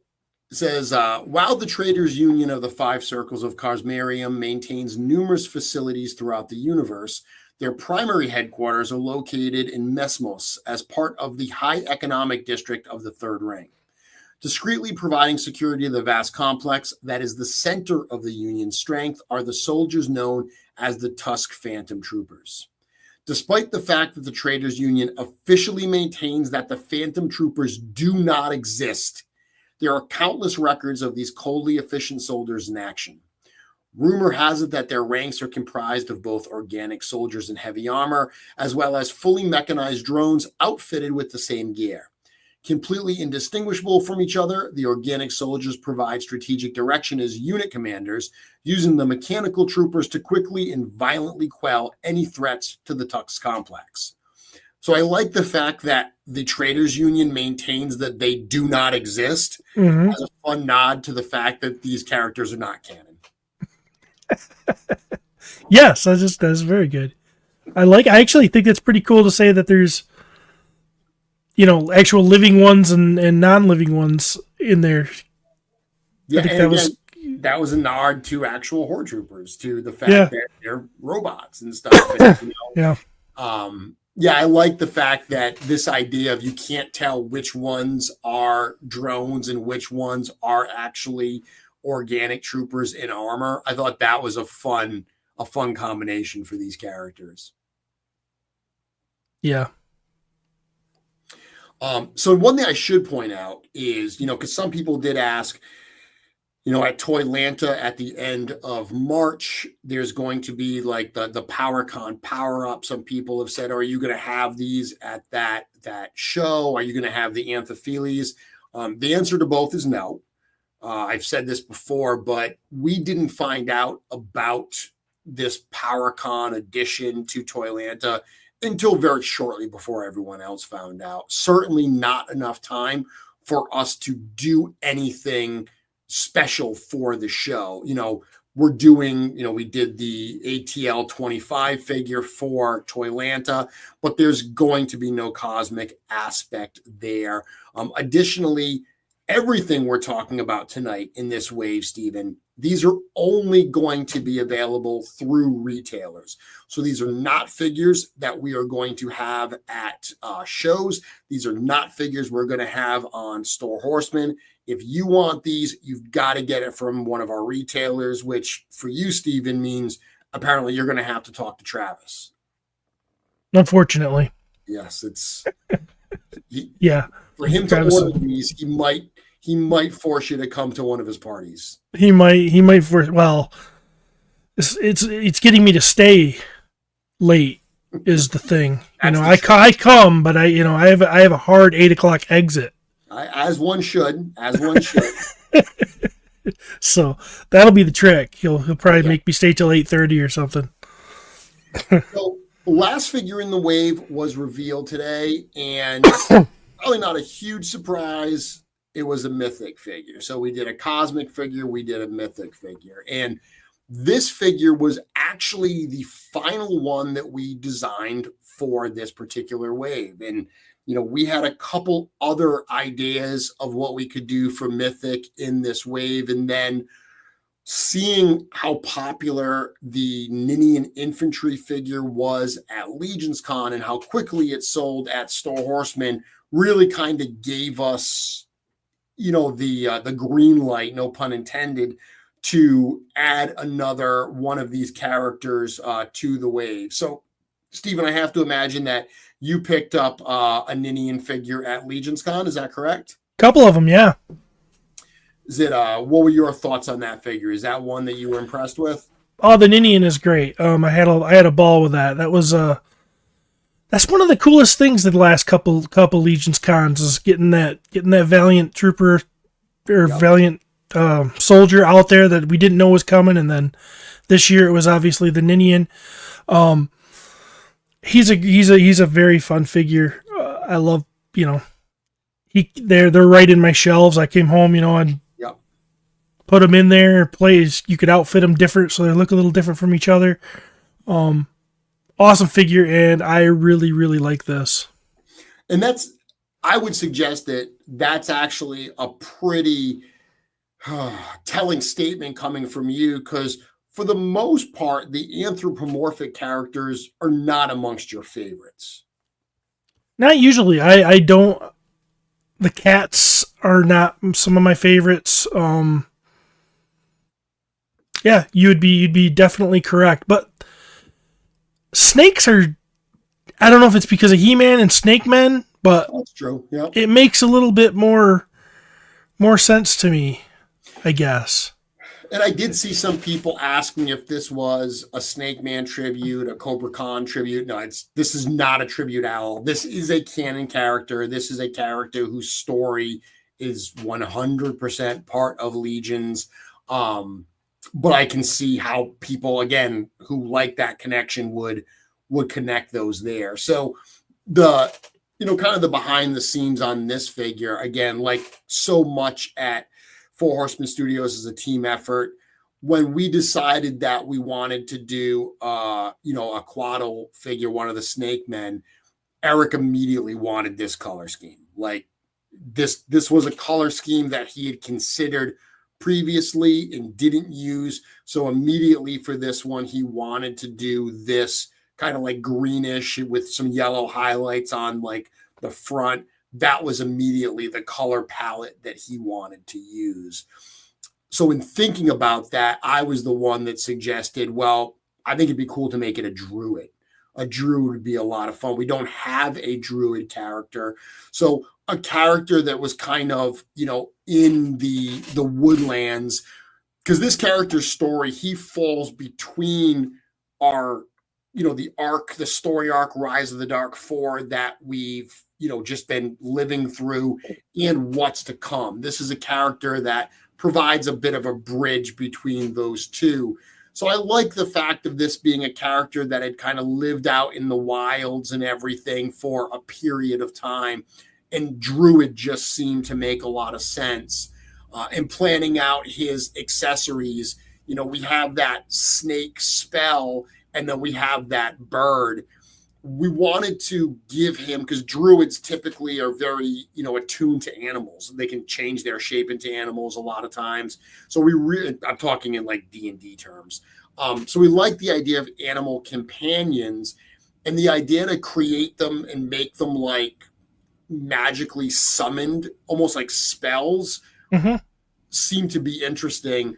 it says, while the Traders Union of the 5 Circles of Karsmarium maintains numerous facilities throughout the universe, their primary headquarters are located in Mesmos as part of the high economic district of the Third Ring. Discreetly providing security to the vast complex that is the center of the Union's strength are the soldiers known as the Tusk Phantom Troopers. Despite the fact that the Traders Union officially maintains that the Phantom Troopers do not exist, there are countless records of these coldly efficient soldiers in action. Rumor has it that their ranks are comprised of both organic soldiers in heavy armor, as well as fully mechanized drones outfitted with the same gear. Completely indistinguishable from each other, the organic soldiers provide strategic direction as unit commanders, using the mechanical troopers to quickly and violently quell any threats to the Tux complex. So I like the fact that the Traders Union maintains that they do not exist, as a fun nod to the fact that these characters are not canon. Yes, that's very good. I actually think it's pretty cool to say that there's, actual living ones and non-living ones in there. Yeah, that was a nod to actual Horde troopers, to the fact that they're robots and stuff. And, yeah. I like the fact that this idea of you can't tell which ones are drones and which ones are actually organic troopers in armor. I thought that was a fun combination for these characters. Yeah. So one thing I should point out is, because some people did ask, at Toylanta at the end of March, there's going to be like the PowerCon power-up. Some people have said, are you going to have these at that show? Are you going to have the Anthopheles? The answer to both is no. I've said this before, but we didn't find out about this PowerCon addition to Toylanta until very shortly before everyone else found out. Certainly not enough time for us to do anything special for the show. We're doing, we did the ATL 25 figure for Toylanta, but there's going to be no cosmic aspect there. Additionally, everything we're talking about tonight in this wave, Stephen, these are only going to be available through retailers. So these are not figures that we are going to have at shows. These are not figures we're going to have on Store Horseman. If you want these, you've got to get it from one of our retailers, which for you, Stephen, means apparently you're going to have to talk to Travis. Unfortunately. Yes, it's... yeah. For him to order these, he might force you to come to one of his parties. He might force. Well, it's getting me to stay late is the thing. I come, but I have a hard 8:00 exit. As one should. So that'll be the trick. He'll probably make me stay till 8:30 or something. So last figure in the wave was revealed today, and probably not a huge surprise. It was a mythic figure. So we did a cosmic figure, we did a mythic figure. And this figure was actually the final one that we designed for this particular wave. And, we had a couple other ideas of what we could do for mythic in this wave. And then seeing how popular the Ninian infantry figure was at Legions Con and how quickly it sold at Store Horseman really kind of gave us the green light, no pun intended, to add another one of these characters to the wave. So, Stephen, I have to imagine that you picked up a Ninian figure at Legions Con. Is that correct? Couple of them, yeah. Is it? What were your thoughts on that figure? Is that one that you were impressed with? Oh, the Ninian is great. I had a ball with that. That was that's one of the coolest things of the last couple Legions cons is getting that valiant trooper or valiant soldier out there that we didn't know was coming, and then this year it was obviously the Ninian. He's a very fun figure. I love they're right in my shelves. I came home and put them in there. Plays you could outfit them different so they look a little different from each other. Awesome figure, and I really, really like this. And I would suggest that that's actually a pretty telling statement coming from you, because for the most part, the anthropomorphic characters are not amongst your favorites. Not usually. I don't. The cats are not some of my favorites. Yeah, you'd be definitely correct, but snakes are, I don't know if it's because of He-Man and Snake Men, but that's true. Yeah, it makes a little bit more sense to me, I guess. And I did see some people asking if this was a Snake Man tribute, a Cobra Khan tribute. No, this is not a tribute at all. This is a canon character. This is a character whose story is 100% part of Legions. But I can see how people, again, who like that connection would connect those there. So the kind of the behind the scenes on this figure, again, like so much at Four Horsemen Studios is a team effort. When we decided that we wanted to do, a Quaddle figure, one of the Snake Men, Eric immediately wanted this color scheme. Like this was a color scheme that he had considered previously and didn't use. So immediately for this one, he wanted to do this kind of like greenish with some yellow highlights on like the front. That was immediately the color palette that he wanted to use. So in thinking about that, I was the one that suggested, well, I think it'd be cool to make it a druid. A druid would be a lot of fun. We don't have a druid character. So a character that was kind of, in the woodlands, because this character's story, he falls between our, the story arc, Rise of the Dark 4 that we've, just been living through and what's to come. This is a character that provides a bit of a bridge between those two. So I like the fact of this being a character that had kind of lived out in the wilds and everything for a period of time. And Druid just seemed to make a lot of sense. And planning out his accessories, we have that snake spell and then we have that bird. We wanted to give him, because druids typically are very, attuned to animals. They can change their shape into animals a lot of times. So I'm talking in like D&D terms. So we like the idea of animal companions, and the idea to create them and make them like magically summoned, almost like spells, seem to be interesting.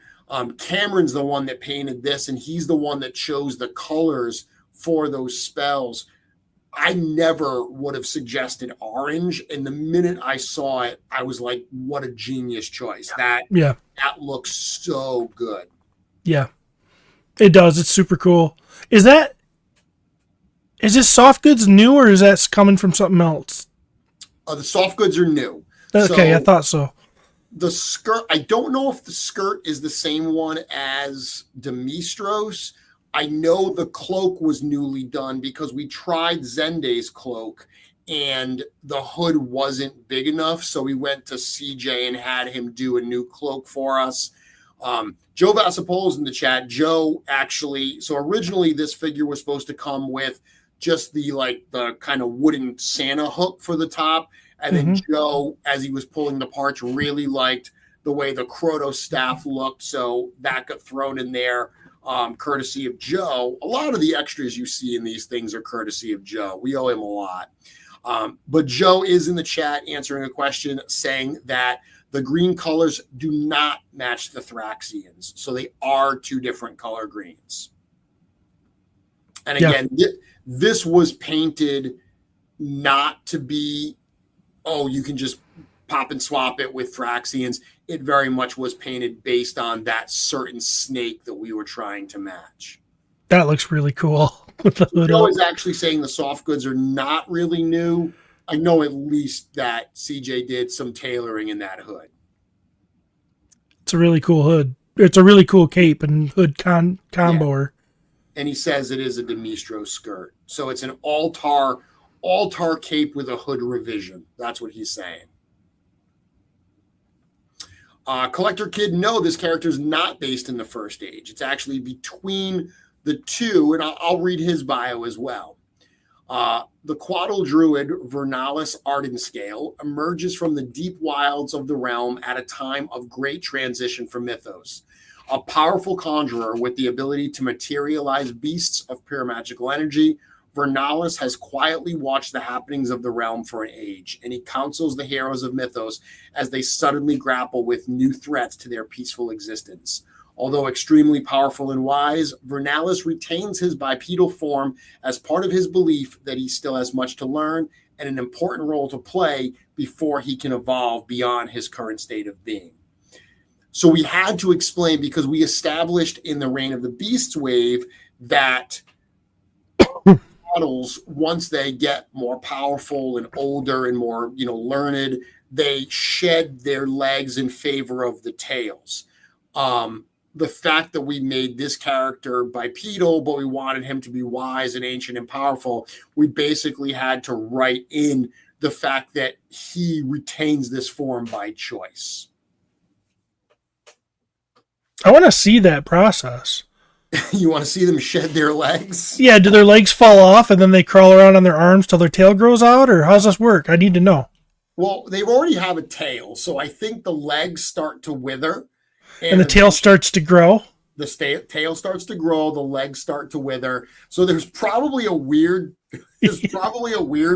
Cameron's the one that painted this, and he's the one that chose the colors for those spells. I never would have suggested orange, and the minute I saw it, I was like, what a genius choice. That looks so good. Yeah, it does. It's super cool. Is this soft goods new, or is that coming from something else? The soft goods are new. Okay, I thought so. The skirt, I don't know if the skirt is the same one as Demistros. I know the cloak was newly done because we tried Zende's cloak and the hood wasn't big enough. So we went to CJ and had him do a new cloak for us. Joe Vassapol's in the chat. Joe actually, so originally this figure was supposed to come with just the kind of wooden Santa hook for the top. And then Joe, as he was pulling the parts, really liked the way the Krotos staff looked. So that got thrown in there, courtesy of Joe. A lot of the extras you see in these things are courtesy of Joe. We owe him a lot. But Joe is in the chat answering a question saying that the green colors do not match the Thraxians. So they are two different color greens. And again, this was painted not to be, you can just pop and swap it with Thraxians. It very much was painted based on that certain snake that we were trying to match. That looks really cool. With the hood Joe is actually saying the soft goods are not really new. I know at least that CJ did some tailoring in that hood. It's a really cool hood. It's a really cool cape and hood combo. And he says it is a Demistro skirt. So it's an altar cape with a hood revision. That's what he's saying. Collector Kid, no, this character is not based in the First Age. It's actually between the two, and I'll read his bio as well. The Quaddle Druid Vernalis Ardenscale emerges from the deep wilds of the realm at a time of great transition for Mythos. A powerful conjurer with the ability to materialize beasts of pure magical energy, Vernalis has quietly watched the happenings of the realm for an age, and he counsels the heroes of Mythos as they suddenly grapple with new threats to their peaceful existence. Although extremely powerful and wise, Vernalis retains his bipedal form as part of his belief that he still has much to learn and an important role to play before he can evolve beyond his current state of being. So we had to explain, because we established in the Reign of the Beasts wave that models, once they get more powerful and older and more, learned, they shed their legs in favor of the tails. The fact that we made this character bipedal, but we wanted him to be wise and ancient and powerful, we basically had to write in the fact that he retains this form by choice. I want to see that process. You want to see them shed their legs? Yeah, do their legs fall off and then they crawl around on their arms till their tail grows out, or how's this work? I need to know. Well, they already have a tail, so I think the legs start to wither. And the tail starts to grow? The tail starts to grow, the legs start to wither. So there's probably a weird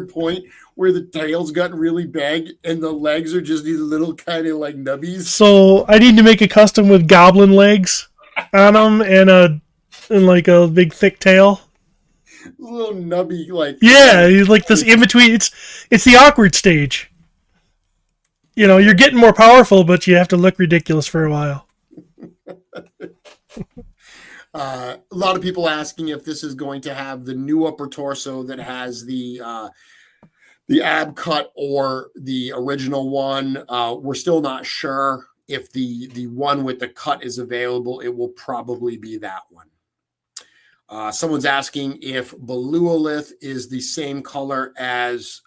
point where the tail's gotten really big and the legs are just these little kind of like nubbies. So I need to make a custom with goblin legs on them and like a big thick tail. A little nubby, like, yeah, like this in between. It's the awkward stage. You're getting more powerful, but you have to look ridiculous for a while. A lot of people asking if this is going to have the new upper torso that has the ab cut or the original one. We're still not sure if the one with the cut is available. It will probably be that one. Someone's asking if Beluolith is the same color as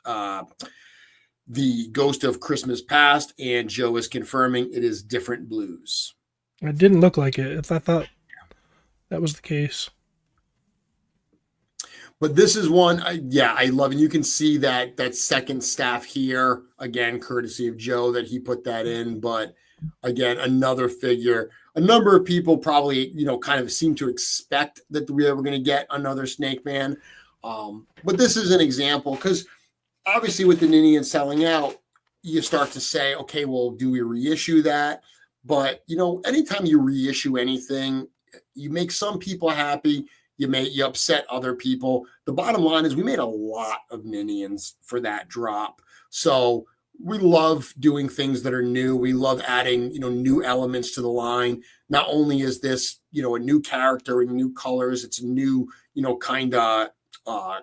the Ghost of Christmas Past, and Joe is confirming it is different blues. It didn't look like it. I thought that was the case. But this is one, I love it. You can see that second staff here, again, courtesy of Joe, that he put that in. But again, another figure. A number of people probably, kind of seem to expect that we were going to get another Snake Man. But this is an example, because obviously with the Ninian selling out, you start to say, okay, well, do we reissue that? But, anytime you reissue anything, you make some people happy. You upset other people. The bottom line is we made a lot of Ninians for that drop. So we love doing things that are new. We love adding, new elements to the line. Not only is this, a new character and new colors, it's a new, kind of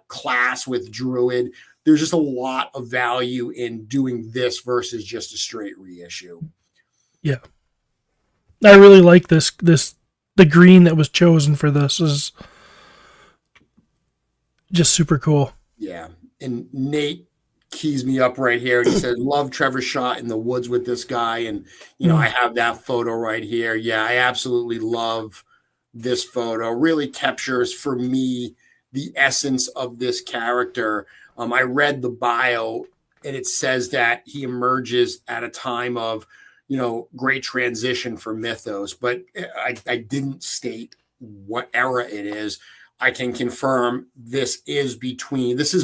class with Druid. There's just a lot of value in doing this versus just a straight reissue. Yeah. I really like the green that was chosen for this is just super cool. Yeah. And Nate keys me up right here. And he said, love Trevor's shot in the woods with this guy. And, I have that photo right here. Yeah, I absolutely love this photo. Really captures for me the essence of this character. I read the bio and it says that he emerges at a time of, great transition for Mythos, but I didn't state what era it is. I can confirm this is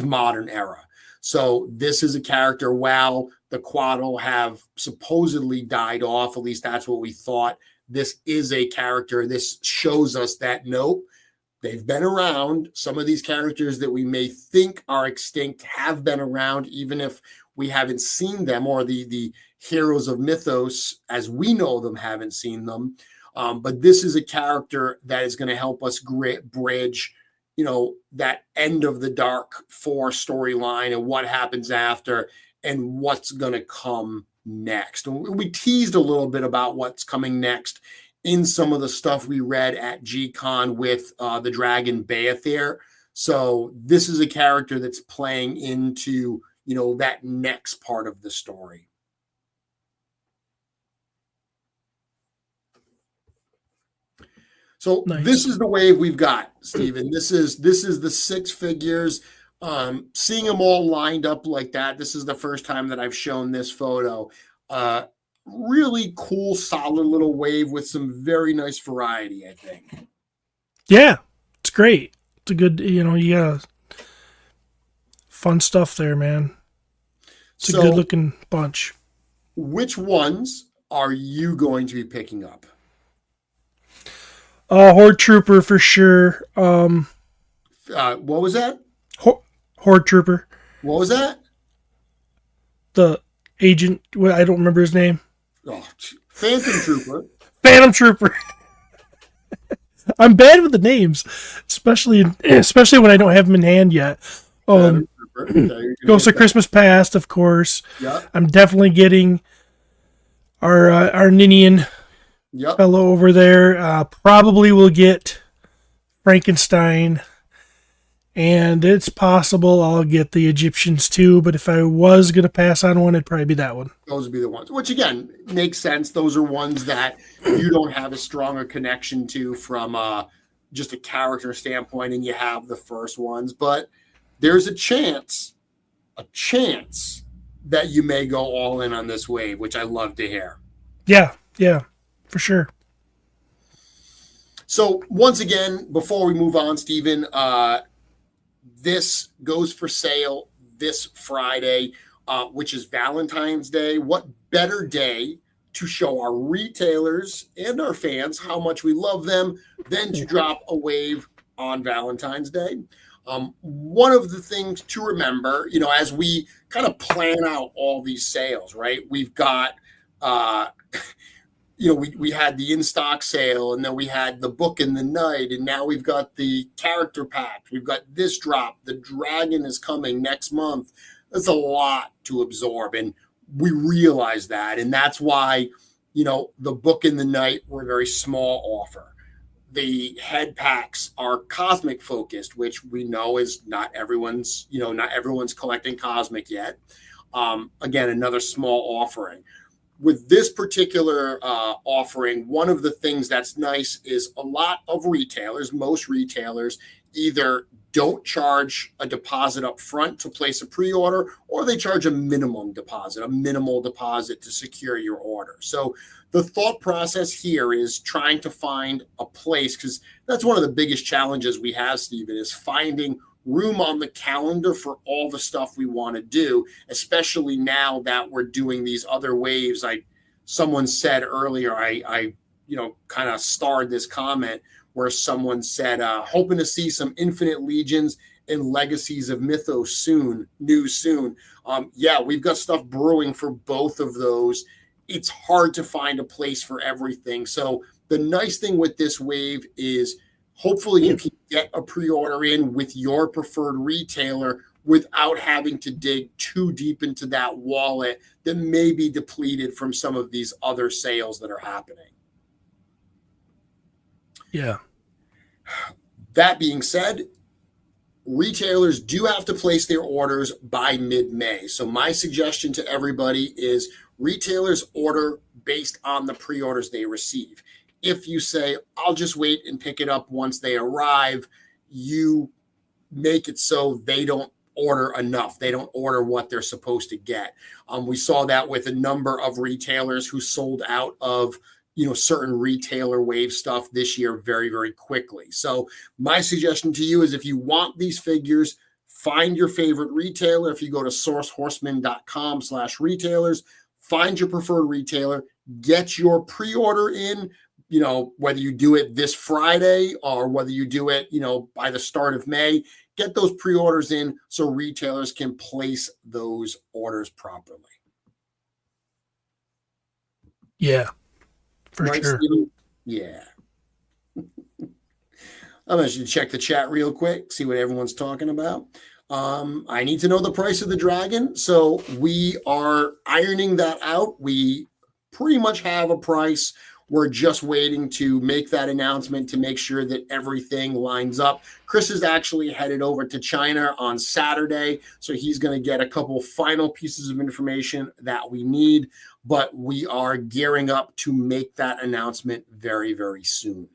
modern era. So this is a character, while the Quaddle have supposedly died off, at least that's what we thought. This is a character. This shows us that, nope, they've been around. Some of these characters that we may think are extinct have been around, even if we haven't seen them, or the heroes of Mythos, as we know them, haven't seen them. But this is a character that is going to help us bridge, that end of the Dark 4 storyline and what happens after and what's going to come next. And we teased a little bit about what's coming next in some of the stuff we read at G-Con with the dragon Beathir. So this is a character that's playing into, that next part of the story. So nice. This is the wave we've got, Stephen. This is the 6 figures. Seeing them all lined up like that, this is the first time that I've shown this photo. Really cool, solid little wave with some very nice variety, I think. Yeah, it's great. It's a good, you got fun stuff there, man. It's a good looking bunch. Which ones are you going to be picking up? Horde Trooper for sure. What was that? Horde Trooper. What was that? The agent. I don't remember his name. Oh, Phantom Trooper. Phantom Trooper. I'm bad with the names, especially when I don't have them in hand yet. Phantom Trooper. Okay, Ghost of Christmas Past, of course. Yep. I'm definitely getting our Ninian fellow over there. Probably will get Frankenstein, and it's possible I'll get the Egyptians too. But if I was gonna pass on one, it'd probably be that one. Those would be the ones, which again makes sense. Those are ones that you don't have a stronger connection to from just a character standpoint, and you have the first ones. But there's a chance that you may go all in on this wave, which I love to hear. Yeah, for sure. So once again, before we move on, Stephen, this goes for sale this Friday, which is Valentine's Day. What better day to show our retailers and our fans how much we love them than to drop a wave on Valentine's Day? One of the things to remember, as we kind of plan out all these sales, right? We've got, we had the in-stock sale, and then we had the book in the night, and now we've got the character pack. We've got this drop. The dragon is coming next month. That's a lot to absorb, and we realize that, and that's why, the book in the night were a very small offer. The head packs are cosmic focused, which we know is not everyone's collecting cosmic yet. Again, another small offering. With this particular offering, one of the things that's nice is a lot of retailers, most retailers, either don't charge a deposit up front to place a pre-order, or they charge a minimal deposit to secure your order. So the thought process here is trying to find a place, because that's one of the biggest challenges we have, Stephen, is finding room on the calendar for all the stuff we want to do, especially now that we're doing these other waves. Someone said earlier, I kind of starred this comment where someone said, hoping to see some Infinite Legions and Legacies of Mythos soon. Yeah, we've got stuff brewing for both of those. It's hard to find a place for everything. So the nice thing with this wave is hopefully you can get a pre-order in with your preferred retailer without having to dig too deep into that wallet that may be depleted from some of these other sales that are happening. Yeah. That being said, retailers do have to place their orders by mid-May. So my suggestion to everybody is retailers order based on the pre-orders they receive. If you say, I'll just wait and pick it up once they arrive, you make it so they don't order enough. They don't order what they're supposed to get. We saw that with a number of retailers who sold out of certain retailer wave stuff this year very, very quickly. So my suggestion to you is, if you want these figures, find your favorite retailer. If you go to sourcehorseman.com/retailers, find your preferred retailer, get your pre-order in, whether you do it this Friday or whether you do it, by the start of May, get those pre-orders in so retailers can place those orders properly. Yeah. For right, sure. Steven? Yeah. I'm going to check the chat real quick, see what everyone's talking about. I need to know the price of the dragon. So we are ironing that out. We pretty much have a price. We're just waiting to make that announcement to make sure that everything lines up. Chris is actually headed over to China on Saturday, so he's going to get a couple final pieces of information that we need, but we are gearing up to make that announcement very, very soon.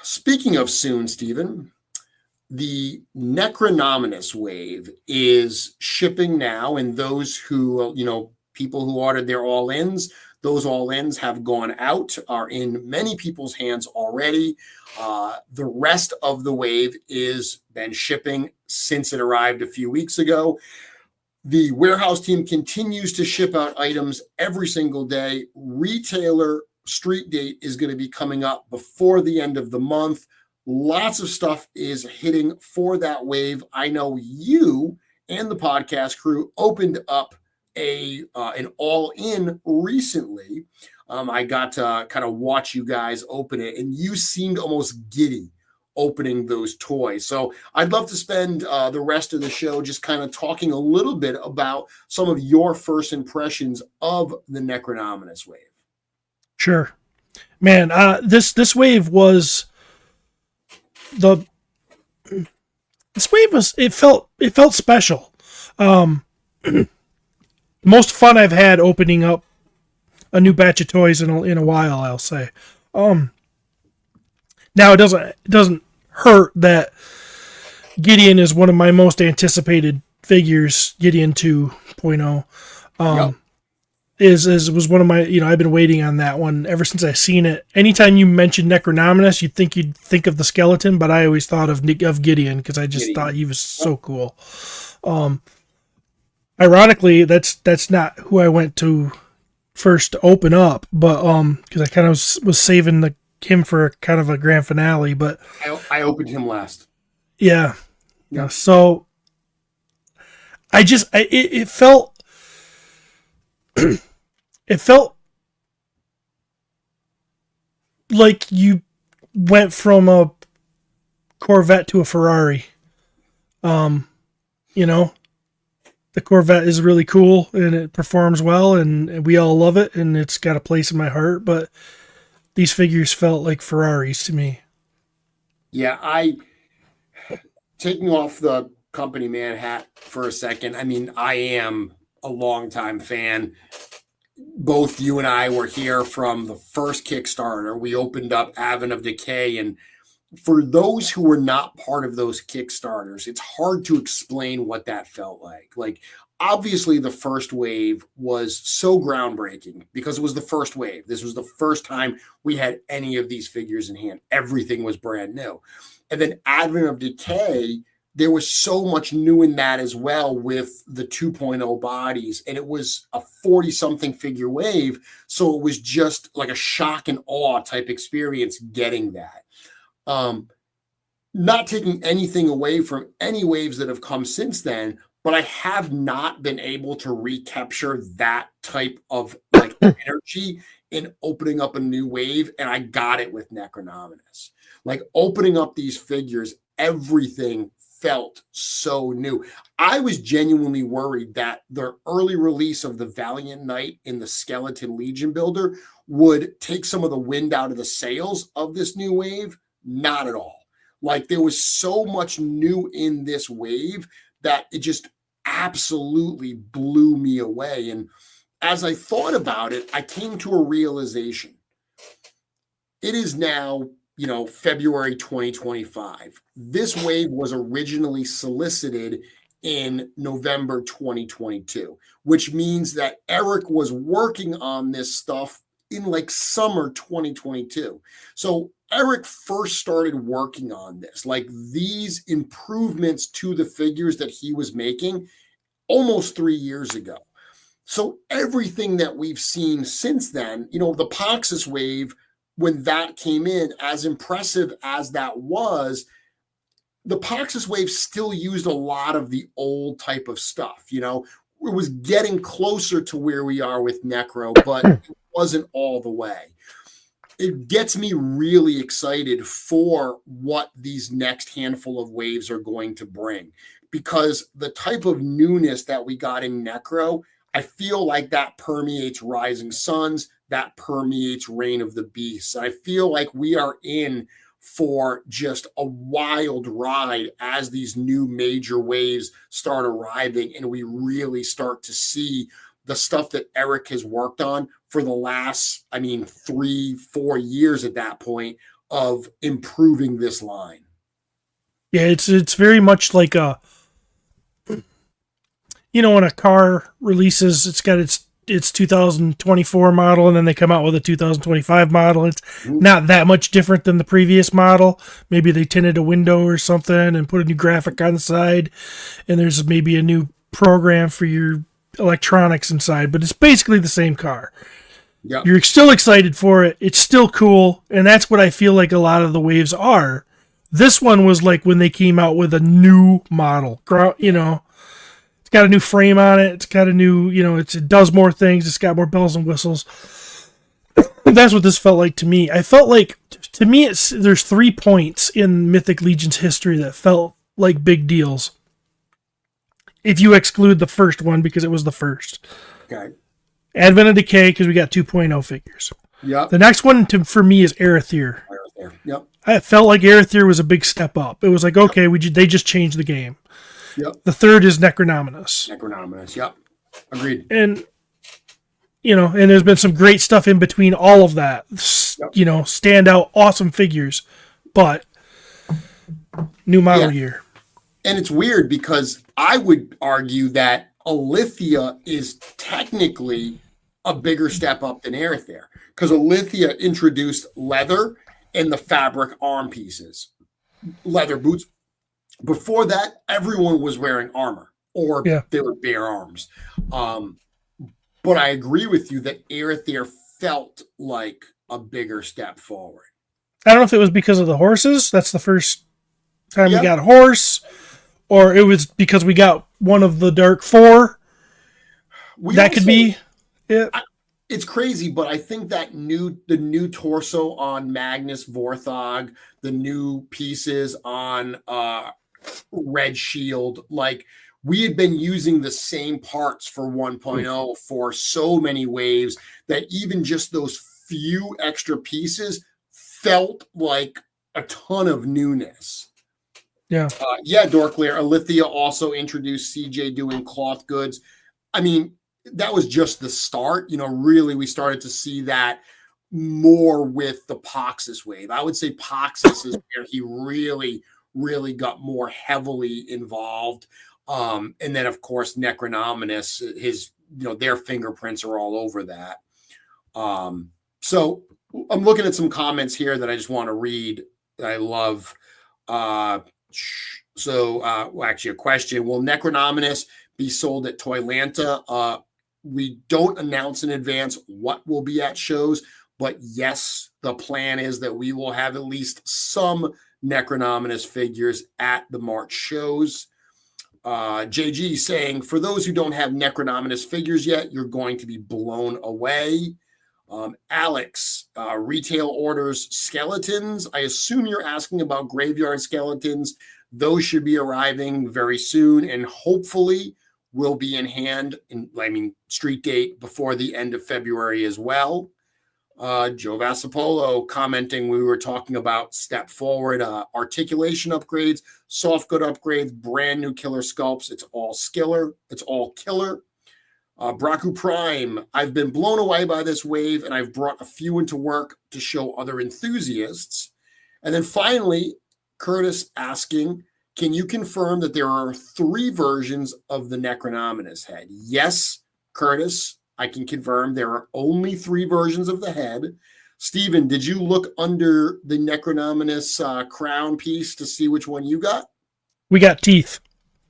Speaking of soon, Stephen, the Necronominus wave is shipping now, and those who, people who ordered their all-ins, those all-ins have gone out, are in many people's hands already. The rest of the wave is been shipping since it arrived a few weeks ago. The warehouse team continues to ship out items every single day. Retailer street date is going to be coming up before the end of the month. Lots of stuff is hitting for that wave. I know you and the podcast crew opened up an all-in recently. I got to kind of watch you guys open it, and you seemed almost giddy opening those toys. So I'd love to spend the rest of the show just kind of talking a little bit about some of your first impressions of the Necronominus wave. Sure, man. This wave was it felt special. Most fun I've had opening up a new batch of toys in a while, I'll say. Now it doesn't hurt that Gideon is one of my most anticipated figures. Gideon 2.0 was one of my, I've been waiting on that one ever since I seen it. Anytime you mention Necronominus, you'd think of the skeleton, but I always thought of Gideon because I just thought he was so cool. Ironically, that's not who I went to first to open up, but because I kind of was saving him for kind of a grand finale, but I opened him last. Yeah. So it felt it felt like you went from a Corvette to a Ferrari. The Corvette is really cool and it performs well and we all love it and it's got a place in my heart, but these figures felt like Ferraris to me. Yeah, taking off the company man hat for a second. I mean, I am a longtime fan. Both you and I were here from the first Kickstarter. We opened up Advent of Decay, and for those who were not part of those Kickstarters, it's hard to explain what that felt like. Like, obviously, the first wave was so groundbreaking because it was the first wave. This was the first time we had any of these figures in hand. Everything was brand new. And then Advent of Decay, there was so much new in that as well with the 2.0 bodies. And it was a 40-something figure wave. So it was just like a shock and awe type experience getting that. Not taking anything away from any waves that have come since then, but I have not been able to recapture that type of like energy in opening up a new wave. And I got it with Necronominus. Like opening up these figures, everything felt so new. I was genuinely worried that the early release of the Valiant Knight in the Skeleton Legion builder would take some of the wind out of the sails of this new wave. Not at all. Like there was so much new in this wave that it just absolutely blew me away. And as I thought about it, I came to a realization. It is now, February 2025. This wave was originally solicited in November 2022, which means that Eric was working on this stuff in like summer 2022. So Eric first started working on this, like these improvements to the figures that he was making almost 3 years ago. So everything that we've seen since then, the Poxus wave, when that came in, as impressive as that was, the Poxus wave still used a lot of the old type of stuff. It was getting closer to where we are with Necro, but it wasn't all the way. It gets me really excited for what these next handful of waves are going to bring, because the type of newness that we got in Necro, I feel like that permeates Rising Suns, that permeates Reign of the Beasts. I feel like we are in for just a wild ride as these new major waves start arriving and we really start to see the stuff that Eric has worked on for the last, 3-4 years at that point of improving this line. Yeah, it's very much like when a car releases, it's got its 2024 model and then they come out with a 2025 model. It's not that much different than the previous model. Maybe they tinted a window or something and put a new graphic on the side, and there's maybe a new program for your electronics inside, but it's basically the same car. Yep. You're still excited for it. It's still cool, and that's what I feel like a lot of the waves are. This one was like when they came out with a new model, It's got a new frame on it. It's got a new, it does more things. It's got more bells and whistles. That's what this felt like to me. I felt like, to me, there's 3 points in Mythic Legion's history that felt like big deals. If you exclude the first one, because it was the first. Okay. Advent of Decay, because we got 2.0 figures. Yep. The next one for me is Arethyr. Yep. I felt like Arethyr was a big step up. It was like, okay, they just changed the game. Yep. The third is Necronominus. Yep. Agreed. And, and there's been some great stuff in between all of that. Yep. Standout, awesome figures. But, new model year. And it's weird because I would argue that Alethea is technically a bigger step up than Arethyr, because Alethea introduced leather and the fabric arm pieces, leather boots. Before that, everyone was wearing armor, or they were bare arms. But I agree with you that Arethyr felt like a bigger step forward. I don't know if it was because of the horses. That's the first time we got a horse, or it was because we got one of the Dark Four. That could be it. It's crazy, but I think that the new torso on Magnus Vorthog, the new pieces on Red Shield, like, we had been using the same parts for 1.0 for so many waves that even just those few extra pieces felt like a ton of newness. Yeah. Dorklear. Alethea also introduced CJ doing cloth goods. I mean, that was just the start. Really, we started to see that more with the Poxus wave. I would say Poxus is where he really, really got more heavily involved. And then, of course, Necronominus, their fingerprints are all over that. So I'm looking at some comments here that I just want to read that I love. Actually, a question: will Necronominus be sold at Toylanta? We don't announce in advance what will be at shows, but yes, the plan is that we will have at least some Necronominus figures at the March shows. JG saying, for those who don't have Necronominus figures yet, you're going to be blown away. Alex, retail orders skeletons. I assume you're asking about graveyard skeletons. Those should be arriving very soon, and hopefully will be in hand, street gate before the end of February as well. Joe Vassapolo commenting, we were talking about step forward, articulation upgrades, soft good upgrades, brand new killer sculpts. It's all skiller. It's all killer. Braku Prime, I've been blown away by this wave, and I've brought a few into work to show other enthusiasts. And then finally, Curtis asking, can you confirm that there are 3 versions of the Necronominus head? Yes, Curtis, I can confirm there are only 3 versions of the head. Steven, did you look under the Necronominus crown piece to see which one you got? We got teeth.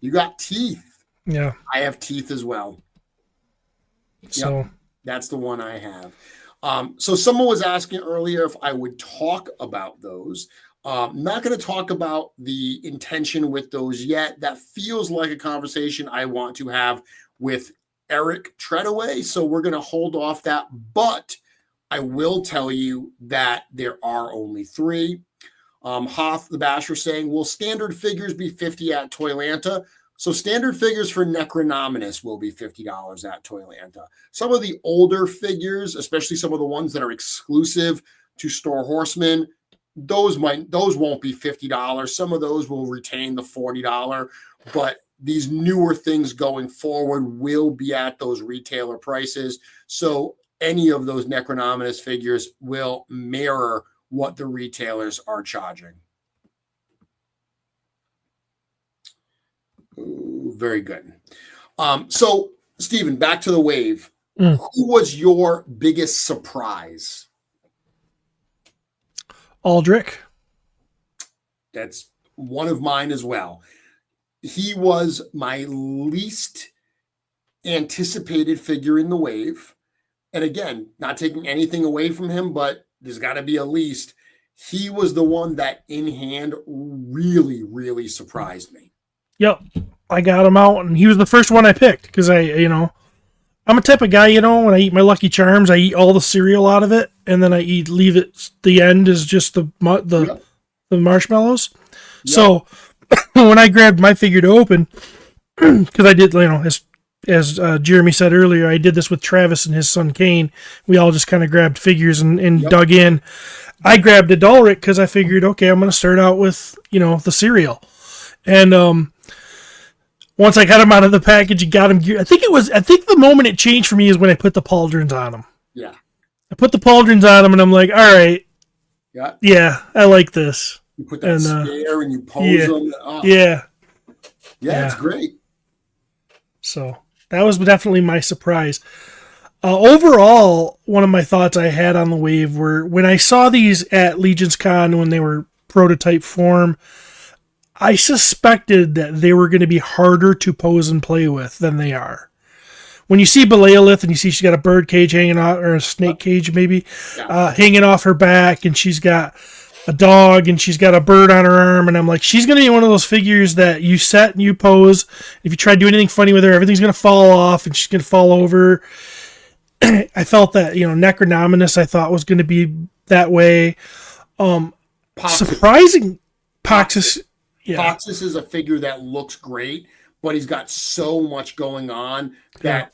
You got teeth. Yeah. I have teeth as well. So yep, that's the one I have. So someone was asking earlier if I would talk about those. I'm not going to talk about the intention with those yet. That feels like a conversation I want to have with Eric Treadaway. So we're going to hold off that. But I will tell you that there are only 3. Hoth the Basher saying, will standard figures be $50 at Toylanta? So standard figures for Necronominus will be $50 at Toylanta. Some of the older figures, especially some of the ones that are exclusive to Store Horsemen, those won't be $50. Some of those will retain the $40, but these newer things going forward will be at those retailer prices. So any of those Necronominus figures will mirror what the retailers are charging. Ooh, very good. So, Stephen, back to the wave. Who was your biggest surprise? Aldrich. That's one of mine as well. He was my least anticipated figure in the wave. And again, not taking anything away from him, but there's got to be a least. He was the one that in hand really, really surprised me. Yep. I got him out, and he was the first one I picked because I'm a type of guy, when I eat my Lucky Charms, I eat all the cereal out of it, and then leave it. The end is just Yep. the marshmallows. Yep. So when I grabbed my figure to open, because I did, as Jeremy said earlier, I did this with Travis and his son Kane. We all just kind of grabbed figures and dug in. I grabbed a Dalric because I figured, okay, I'm going to start out with the cereal, and once I got him out of the package and got him geared, I think the moment it changed for me is when I put the pauldrons on him. Yeah. I put the pauldrons on him, and I'm like, all right, yeah, I like this. You put that snare and you pose them. Oh. Yeah, it's great. So that was definitely my surprise. Overall, one of my thoughts I had on the wave were when I saw these at Legions Con when they were prototype form, I suspected that they were going to be harder to pose and play with than they are. When you see Baleolith and you see she's got a bird cage hanging off, or a snake cage maybe, hanging off her back, and she's got a dog and she's got a bird on her arm, and I'm like, she's going to be one of those figures that you set and you pose. If you try to do anything funny with her, everything's going to fall off and she's going to fall over. I felt that, Necronominus I thought was going to be that way. Surprising. Poxus. Yeah. Poxus is a figure that looks great, but he's got so much going on that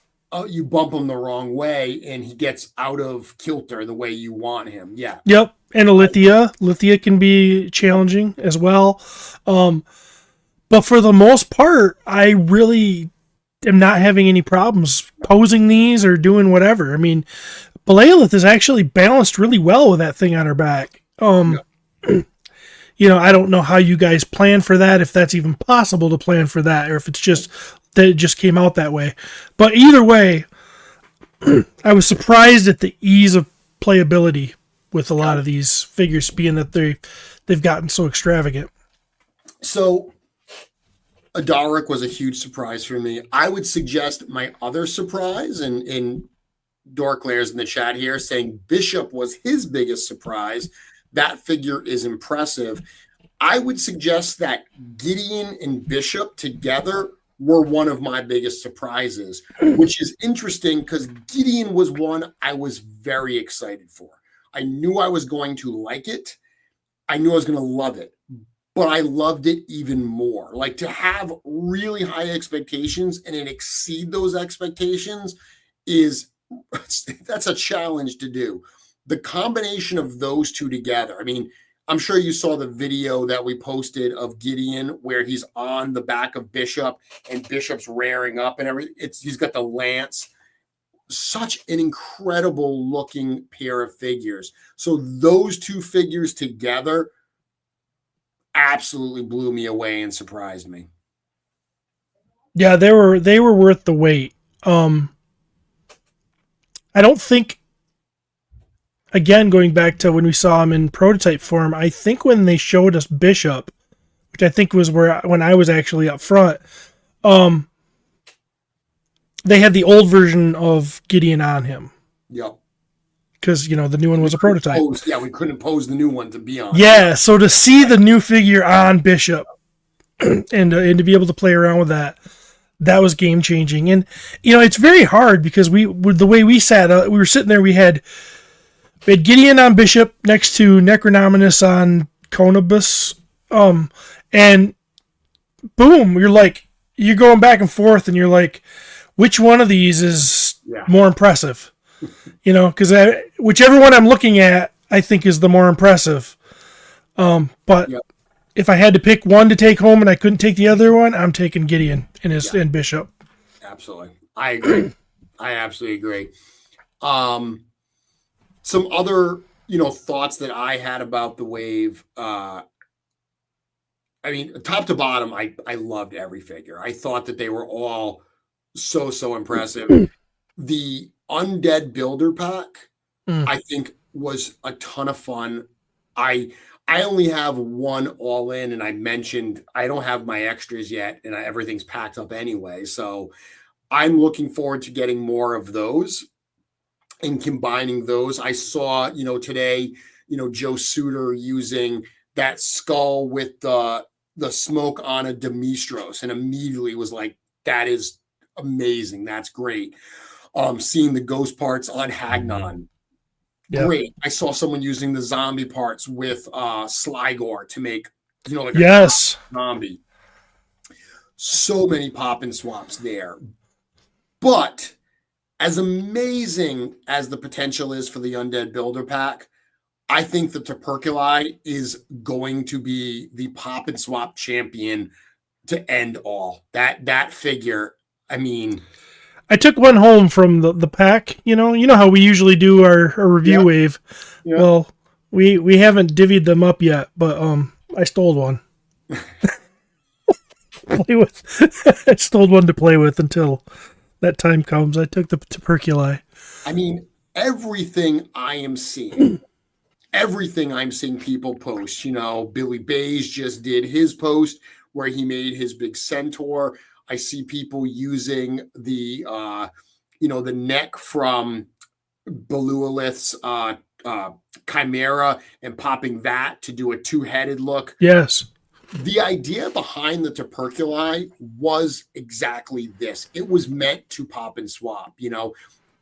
you bump him the wrong way and he gets out of kilter the way you want him. Yeah. Yep. And Alithia. Alithia can be challenging as well. But for the most part, I really am not having any problems posing these or doing whatever. I mean, Baleolith is actually balanced really well with that thing on her back. I don't know how you guys plan for that, if that's even possible to plan for that, or if it's just that it just came out that way. But either way, I was surprised at the ease of playability with a lot of these figures, being that they've gotten so extravagant. So Adaric was a huge surprise for me. I would suggest my other surprise, and Dorklair's in the chat here saying Bishop was his biggest surprise. That figure is impressive. I would suggest that Gideon and Bishop together were one of my biggest surprises, which is interesting because Gideon was one I was very excited for. I knew I was going to like it. I knew I was going to love it, but I loved it even more. Like, to have really high expectations and then exceed those expectations that's a challenge to do. The combination of those two together, I mean, I'm sure you saw the video that we posted of Gideon where he's on the back of Bishop and Bishop's rearing up and everything. He's got the lance. Such an incredible looking pair of figures. So those two figures together absolutely blew me away and surprised me. Yeah, they were worth the wait. I don't think, again, going back to when we saw him in prototype form, I think when they showed us Bishop, which I think was when I was actually up front, they had the old version of Gideon on him. Yep. Because, the new one was a prototype. We couldn't pose the new one to be on. Yeah, so to see the new figure on Bishop and to be able to play around with that was game changing. And, it's very hard because with the way we sat, we were sitting there, we had Gideon on Bishop next to Necronominus on Conobus. And boom, you're going back and forth and you're like, which one of these is more impressive? Because whichever one I'm looking at, I think is the more impressive. But if I had to pick one to take home and I couldn't take the other one, I'm taking Gideon and Bishop. Absolutely. I agree. I absolutely agree. Some other, thoughts that I had about the wave. I mean, top to bottom, I loved every figure. I thought that they were all so impressive. The Undead Builder Pack, I think, was a ton of fun. I only have one all in, and I mentioned I don't have my extras yet, and everything's packed up anyway. So I'm looking forward to getting more of those and combining those. I saw, today, Joe Suter using that skull with the the smoke on a Demistros and immediately was like, that is amazing. That's great. Seeing the ghost parts on Hagnon. Yeah. Great. I saw someone using the zombie parts with Sligor to make, like yes. a zombie. So many pop and swaps there. But as amazing as the potential is for the Undead Builder Pack, I think the Tuberculi is going to be the pop and swap champion to end all. That figure, I mean, I took one home from the pack. You know how we usually do our review wave. Yeah. Well, we haven't divvied them up yet, but I stole one. Play with. I stole one to play with until that time comes. I took the Tuberculi. I mean, everything I'm seeing people post. Billy Bays just did his post where he made his big centaur. I see people using the the neck from Belualith's Chimera and popping that to do a two-headed look. Yes. The idea behind the Tuberculi was exactly this. It was meant to pop and swap.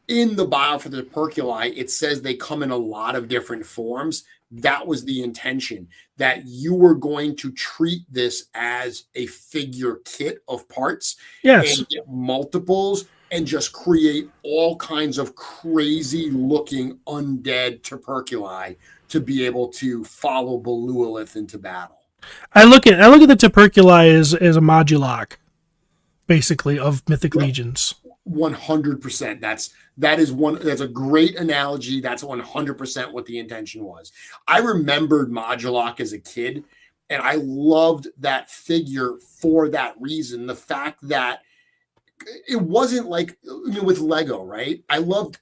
In the bio for the Tuberculi, it says they come in a lot of different forms. That was the intention, that you were going to treat this as a figure kit of parts. Yes. And get multiples and just create all kinds of crazy looking undead Tuberculi to be able to follow Belualith into battle. I look at the Tuberculi as a modulock, basically, of Mythic Legions. 100%. That's a great analogy. That's 100% what the intention was. I remembered Modulock as a kid, and I loved that figure for that reason. The fact that it wasn't like with Lego, right? I loved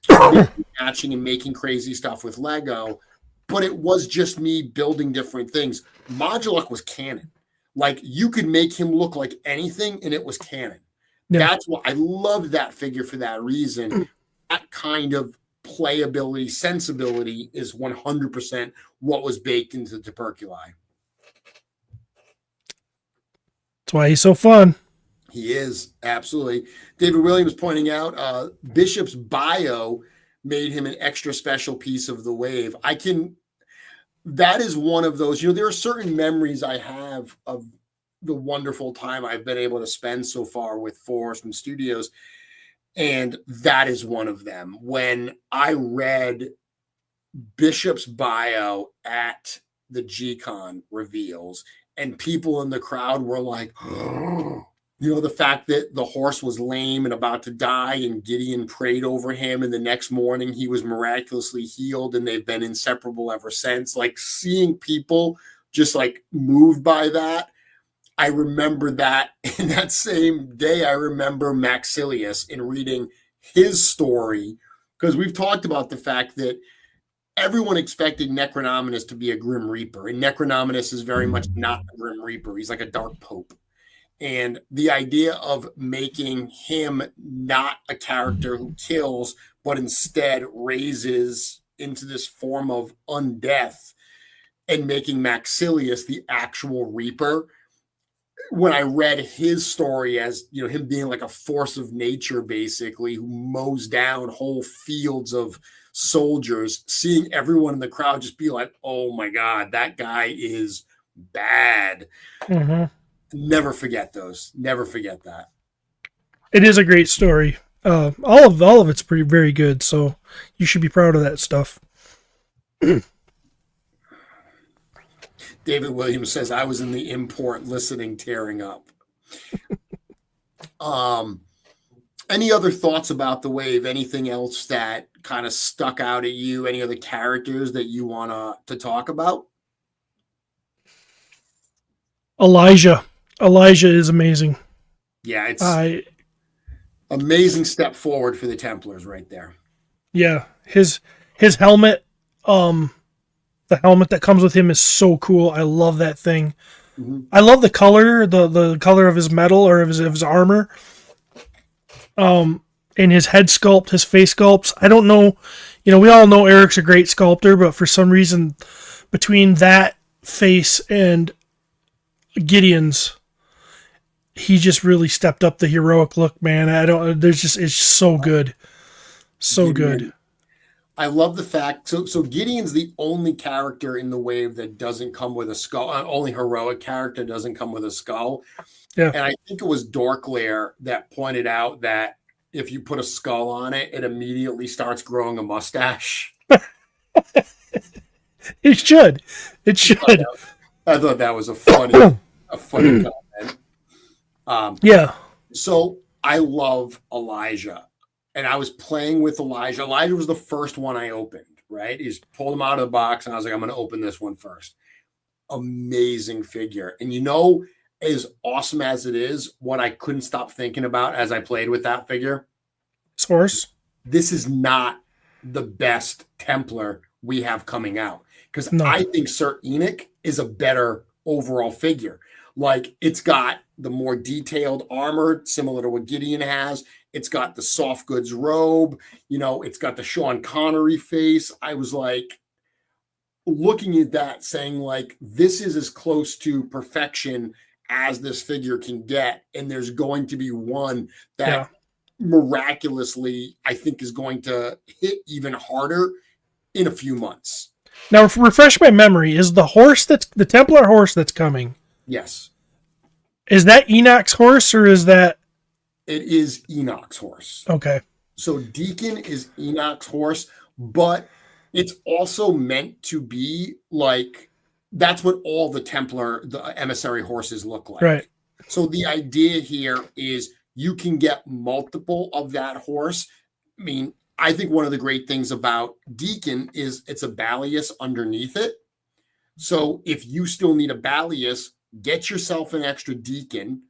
matching and making crazy stuff with Lego, but it was just me building different things. Modulock was canon. Like, you could make him look like anything, and it was canon. Yeah. That's what I loved that figure for that reason. That kind of playability, sensibility is 100% what was baked into the Tuberculi. That's why he's so fun. He is, absolutely. David Williams pointing out Bishop's bio made him an extra special piece of the wave. That is one of those, there are certain memories I have of the wonderful time I've been able to spend so far with Forest and Studios. And that is one of them. When I read Bishop's bio at the G-Con reveals and people in the crowd were like, the fact that the horse was lame and about to die and Gideon prayed over him and the next morning he was miraculously healed and they've been inseparable ever since. Like, seeing people just like moved by that. I remember that. In that same day, I remember Maxilius and reading his story, because we've talked about the fact that everyone expected Necronominus to be a Grim Reaper, and Necronominus is very much not a Grim Reaper. He's like a Dark Pope. And the idea of making him not a character who kills, but instead raises into this form of undeath, and making Maxilius the actual Reaper. When I read his story as, him being like a force of nature, basically, who mows down whole fields of soldiers, seeing everyone in the crowd just be like, oh my God, that guy is bad. Mm-hmm. Never forget those. Never forget that. It is a great story. All of it's very good. So you should be proud of that stuff. David Williams says, I was in the import listening, tearing up. Any other thoughts about the wave? Anything else that kind of stuck out at you? Any other characters that you want to talk about? Elijah. Elijah is amazing. Yeah, it's amazing step forward for the Templars right there. Yeah, his helmet, the helmet that comes with him is so cool. I love that thing. Mm-hmm. I love the color, the color of his metal or of his armor. And his head sculpt, his face sculpts. I don't know, we all know Eric's a great sculptor, but for some reason, between that face and Gideon's, he just really stepped up the heroic look, man. It's so good. So Gideon. good. I love the fact, so Gideon's the only character in the wave that doesn't come with a skull, only heroic character doesn't come with a skull. Yeah. And I think it was Dorklair that pointed out that if you put a skull on it, it immediately starts growing a mustache. It should. It should. I thought that was a funny comment. Yeah. So I love Elijah. And I was playing with Elijah. Elijah was the first one I opened, right? He's pulled him out of the box, and I was like, I'm going to open this one first. Amazing figure. And as awesome as it is, what I couldn't stop thinking about as I played with that figure. Source. This is not the best Templar we have coming out. Because I think Sir Enoch is a better overall figure. Like, it's got the more detailed armor, similar to what Gideon has. It's got the soft goods robe. It's got the Sean Connery face. I was like looking at that saying, like, this is as close to perfection as this figure can get. And there's going to be one that miraculously, I think, is going to hit even harder in a few months. Now, refresh my memory. Is the Templar horse that's coming? Yes. Is that Enoch's horse, or is that? It is Enoch's horse. Okay. So Deacon is Enoch's horse, but it's also meant to be like, that's what all the emissary horses look like. Right. So the idea here is you can get multiple of that horse. I mean, I think one of the great things about Deacon is it's a Balius underneath it. So if you still need a Balius, get yourself an extra Deacon.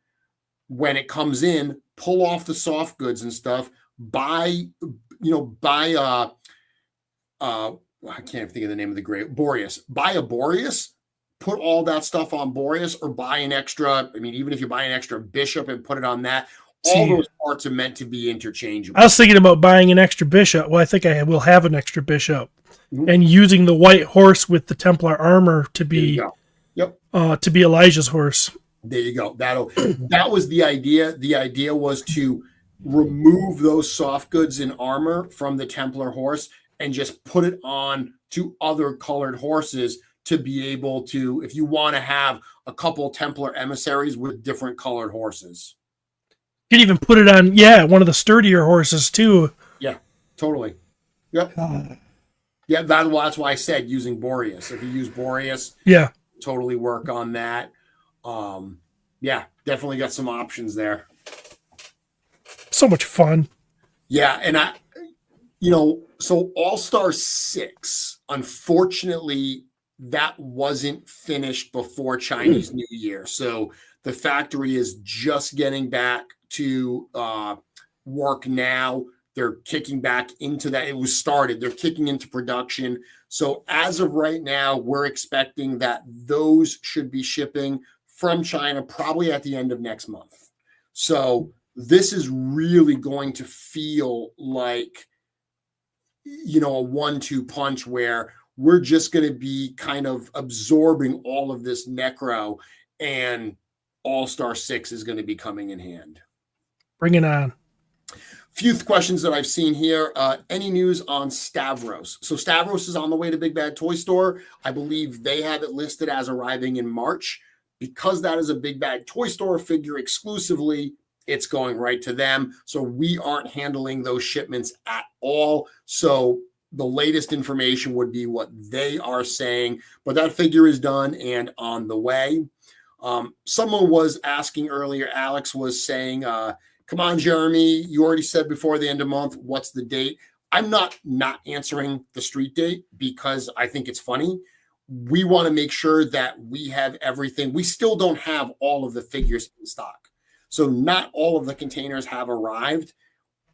When it comes in, pull off the soft goods and stuff. I can't think of the name of the great Boreas. Buy a Boreas, put all that stuff on Boreas, or buy an extra. I mean, even if you buy an extra Bishop and put it on that, all those parts are meant to be interchangeable. I was thinking about buying an extra Bishop. Well, I think I will have an extra Bishop, and using the white horse with the Templar armor to be, to be Elijah's horse. There you go. That was the idea. The idea was to remove those soft goods and armor from the Templar horse and just put it on to other colored horses to be able to, if you want to have a couple Templar emissaries with different colored horses. You can even put it on, one of the sturdier horses too. Yeah, totally. Yep. Yeah, that's why I said using Boreas. If you use Boreas, totally work on that. Definitely got some options there. So much fun. Yeah, and so All-Star 6, unfortunately, that wasn't finished before Chinese New Year. So the factory is just getting back to work now. They're kicking back into that. It was started. They're kicking into production. So as of right now, we're expecting that those should be shipping from China probably at the end of next month. So this is really going to feel like, a 1-2 punch where we're just going to be kind of absorbing all of this Necro, and All-Star 6 is going to be coming in hand. Bring it on. Few questions that I've seen here. Any news on Stavros? So Stavros is on the way to Big Bad Toy Store. I believe they have it listed as arriving in March. Because that is a Big Bad Toy Store figure exclusively, it's going right to them. So we aren't handling those shipments at all. So the latest information would be what they are saying. But that figure is done and on the way. Someone was asking earlier, Alex was saying, come on, Jeremy, you already said before the end of the month, what's the date? I'm not answering the street date because I think it's funny. We want to make sure that we have everything. We still don't have all of the figures in stock. So not all of the containers have arrived.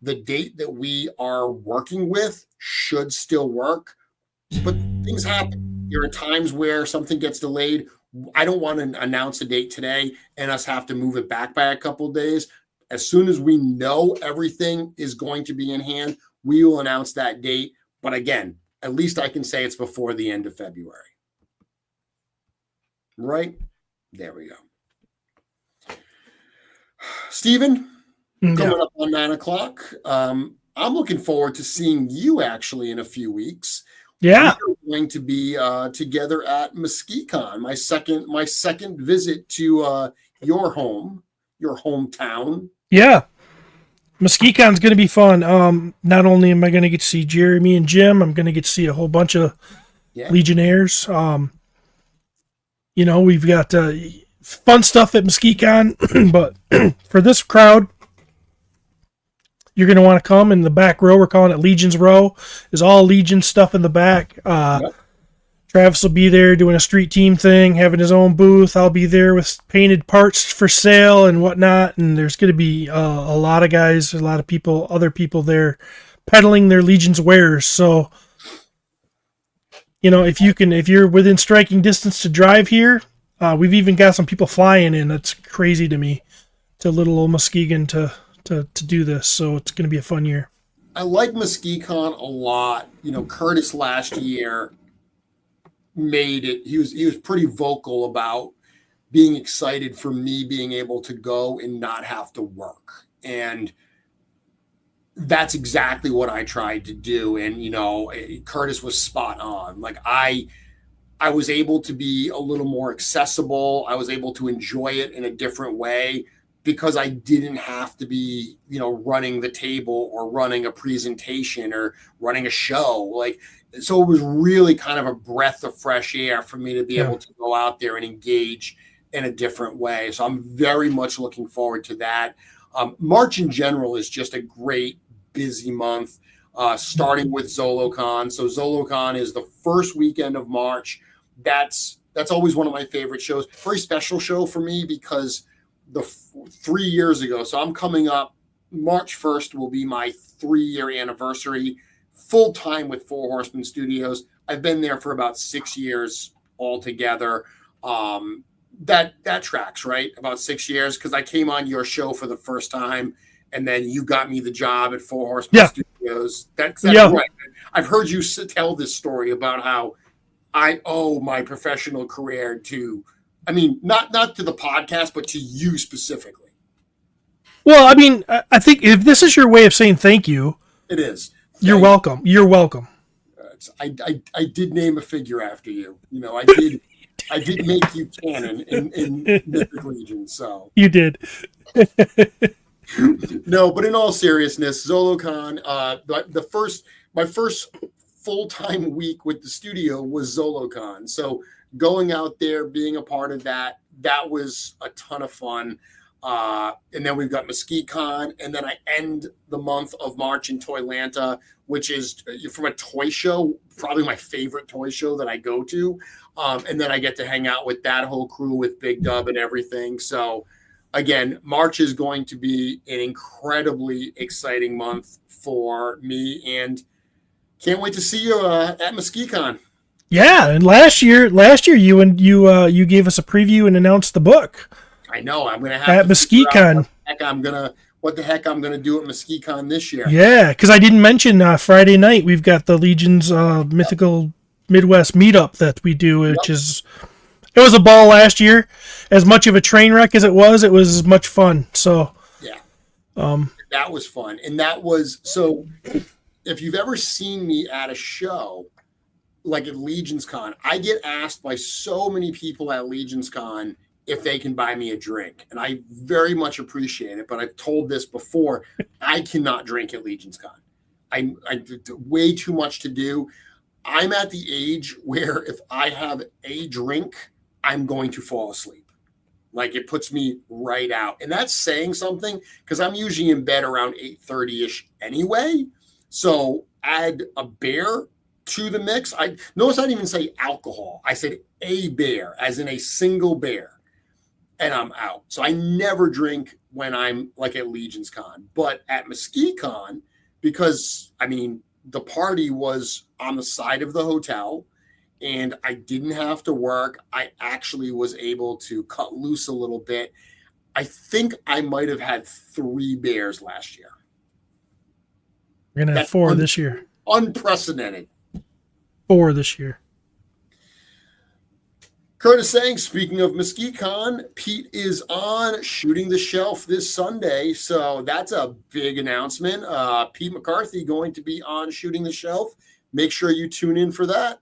The date that we are working with should still work, but things happen. There are times where something gets delayed. I don't want to announce a date today and us have to move it back by a couple of days. As soon as we know everything is going to be in hand, we will announce that date. But again, at least I can say it's before the end of February. Right? There we go. Steven, Yeah. coming up on 9 o'clock. I'm looking forward to seeing you actually in a few weeks. We Yeah. are going to be together at MesquiCon, my second visit to your hometown. Yeah. MesquiCon's going to be fun. Not only am I going to get to see Jeremy and Jim, I'm going to get to see a whole bunch of Yeah. Legionnaires. We've got fun stuff at MesquiCon, but for this crowd, you're going to want to come in the back row. We're calling it Legion's Row. There's all Legion stuff in the back. Yep. Travis will be there doing a street team thing, having his own booth. I'll be there with painted parts for sale and whatnot. And there's going to be a lot of guys, a lot of people, other people there peddling their Legion's wares. So, if you're within striking distance to drive here, we've even got some people flying in. That's crazy to me, to little old Muskegon to do this. So it's going to be a fun year. I like MesquiCon a lot. Curtis last year made it. He was pretty vocal about being excited for me being able to go and not have to work. And that's exactly what I tried to do. And Curtis was spot on. Like I was able to be a little more accessible. I was able to enjoy it in a different way because I didn't have to be, running the table or running a presentation or running a show. Like, so it was really kind of a breath of fresh air for me to be able to go out there and engage in a different way. So I'm very much looking forward to that. March in general is just a great, busy month, starting with ZoloCon. So ZoloCon is the first weekend of March. That's always one of my favorite shows. Very special show for me because 3 years ago, so I'm coming up, March 1st will be my 3-year anniversary full time with Four Horsemen Studios. I've been there for about 6 years altogether. That tracks, right? About 6 years, because I came on your show for the first time and then you got me the job at Four Horsemen Studios. That's right. I've heard you tell this story about how I owe my professional career to, not to the podcast, but to you specifically. Well, I think if this is your way of saying thank you, it is. You're welcome. You're welcome. I did name a figure after you. I did make you canon in Mythic Legions. So you did. No, but in all seriousness, ZoloCon, my first full-time week with the studio was ZoloCon. So going out there, being a part of that was a ton of fun. And then we've got MesquiCon, and then I end the month of March in Toylanta, which is from a toy show, probably my favorite toy show that I go to. And then I get to hang out with that whole crew with Big Dub and everything. So again, March is going to be an incredibly exciting month for me, and can't wait to see you at MesquiCon. Yeah, and last year you gave us a preview and announced the book. I know. I'm gonna have at MesquiCon. What the heck I'm gonna do at MesquiCon this year? Yeah, because I didn't mention Friday night we've got the Legion's Mythical Midwest meetup that we do, which is it was a ball last year. As much of a train wreck as it was much fun. So yeah, that was fun, and that was so. If you've ever seen me at a show like at Legion's Con, I get asked by so many people at Legion's Con if they can buy me a drink. And I very much appreciate it, but I've told this before, I cannot drink at Legion's Con. I way too much to do. I'm at the age where if I have a drink, I'm going to fall asleep. Like it puts me right out. And that's saying something because I'm usually in bed around 8:30-ish anyway. So add a beer to the mix. Notice I didn't even say alcohol. I said a beer, as in a single beer, and I'm out. So I never drink when I'm like at Legion's Con. But at MesquiCon, because, the party was on the side of the hotel, and I didn't have to work. I actually was able to cut loose a little bit. I think I might have had 3 beers last year. We're going to have 4 this year. Unprecedented. 4 this year. Curtis saying, speaking of MesquiteCon, Pete is on Shooting the Shelf this Sunday. So that's a big announcement. Pete McCarthy going to be on Shooting the Shelf. Make sure you tune in for that.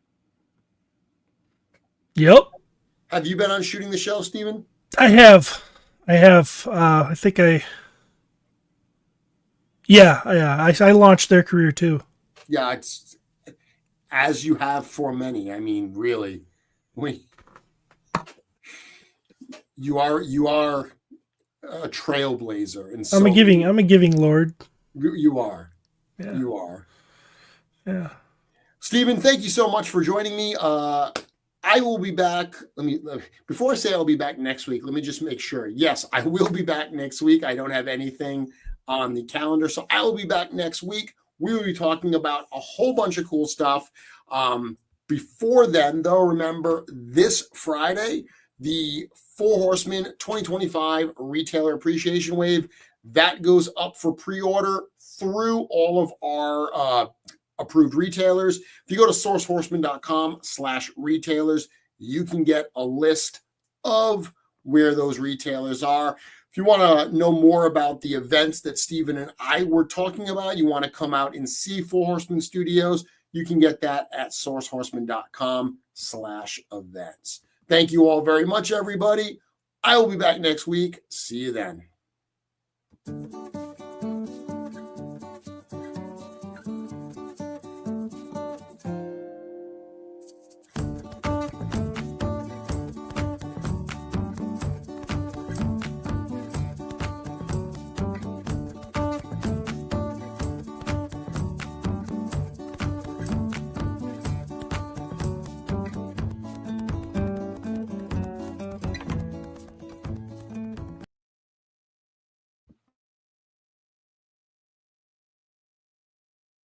Yep. Have you been on Shooting the Shelf, Stephen? I have. I think I. Yeah. I launched their career too. Yeah, it's as you have for many. I mean, really, you are a trailblazer, and so I'm a giving lord. You are. Yeah. You are. Yeah. Stephen, thank you so much for joining me. I will be back. Before I say I'll be back next week, let me just make sure. Yes, I will be back next week. I don't have anything on the calendar, so I will be back next week. We will be talking about a whole bunch of cool stuff. Before then, though, remember this Friday, the Four Horsemen 2025 Retailer Appreciation Wave, that goes up for pre-order through all of our approved retailers. If you go to sourcehorseman.com/retailers, you can get a list of where those retailers are. If you want to know more about the events that Stephen and I were talking about, you want to come out and see Four Horsemen Studios, you can get that at sourcehorseman.com/events. Thank you all very much, everybody. I will be back next week. See you then.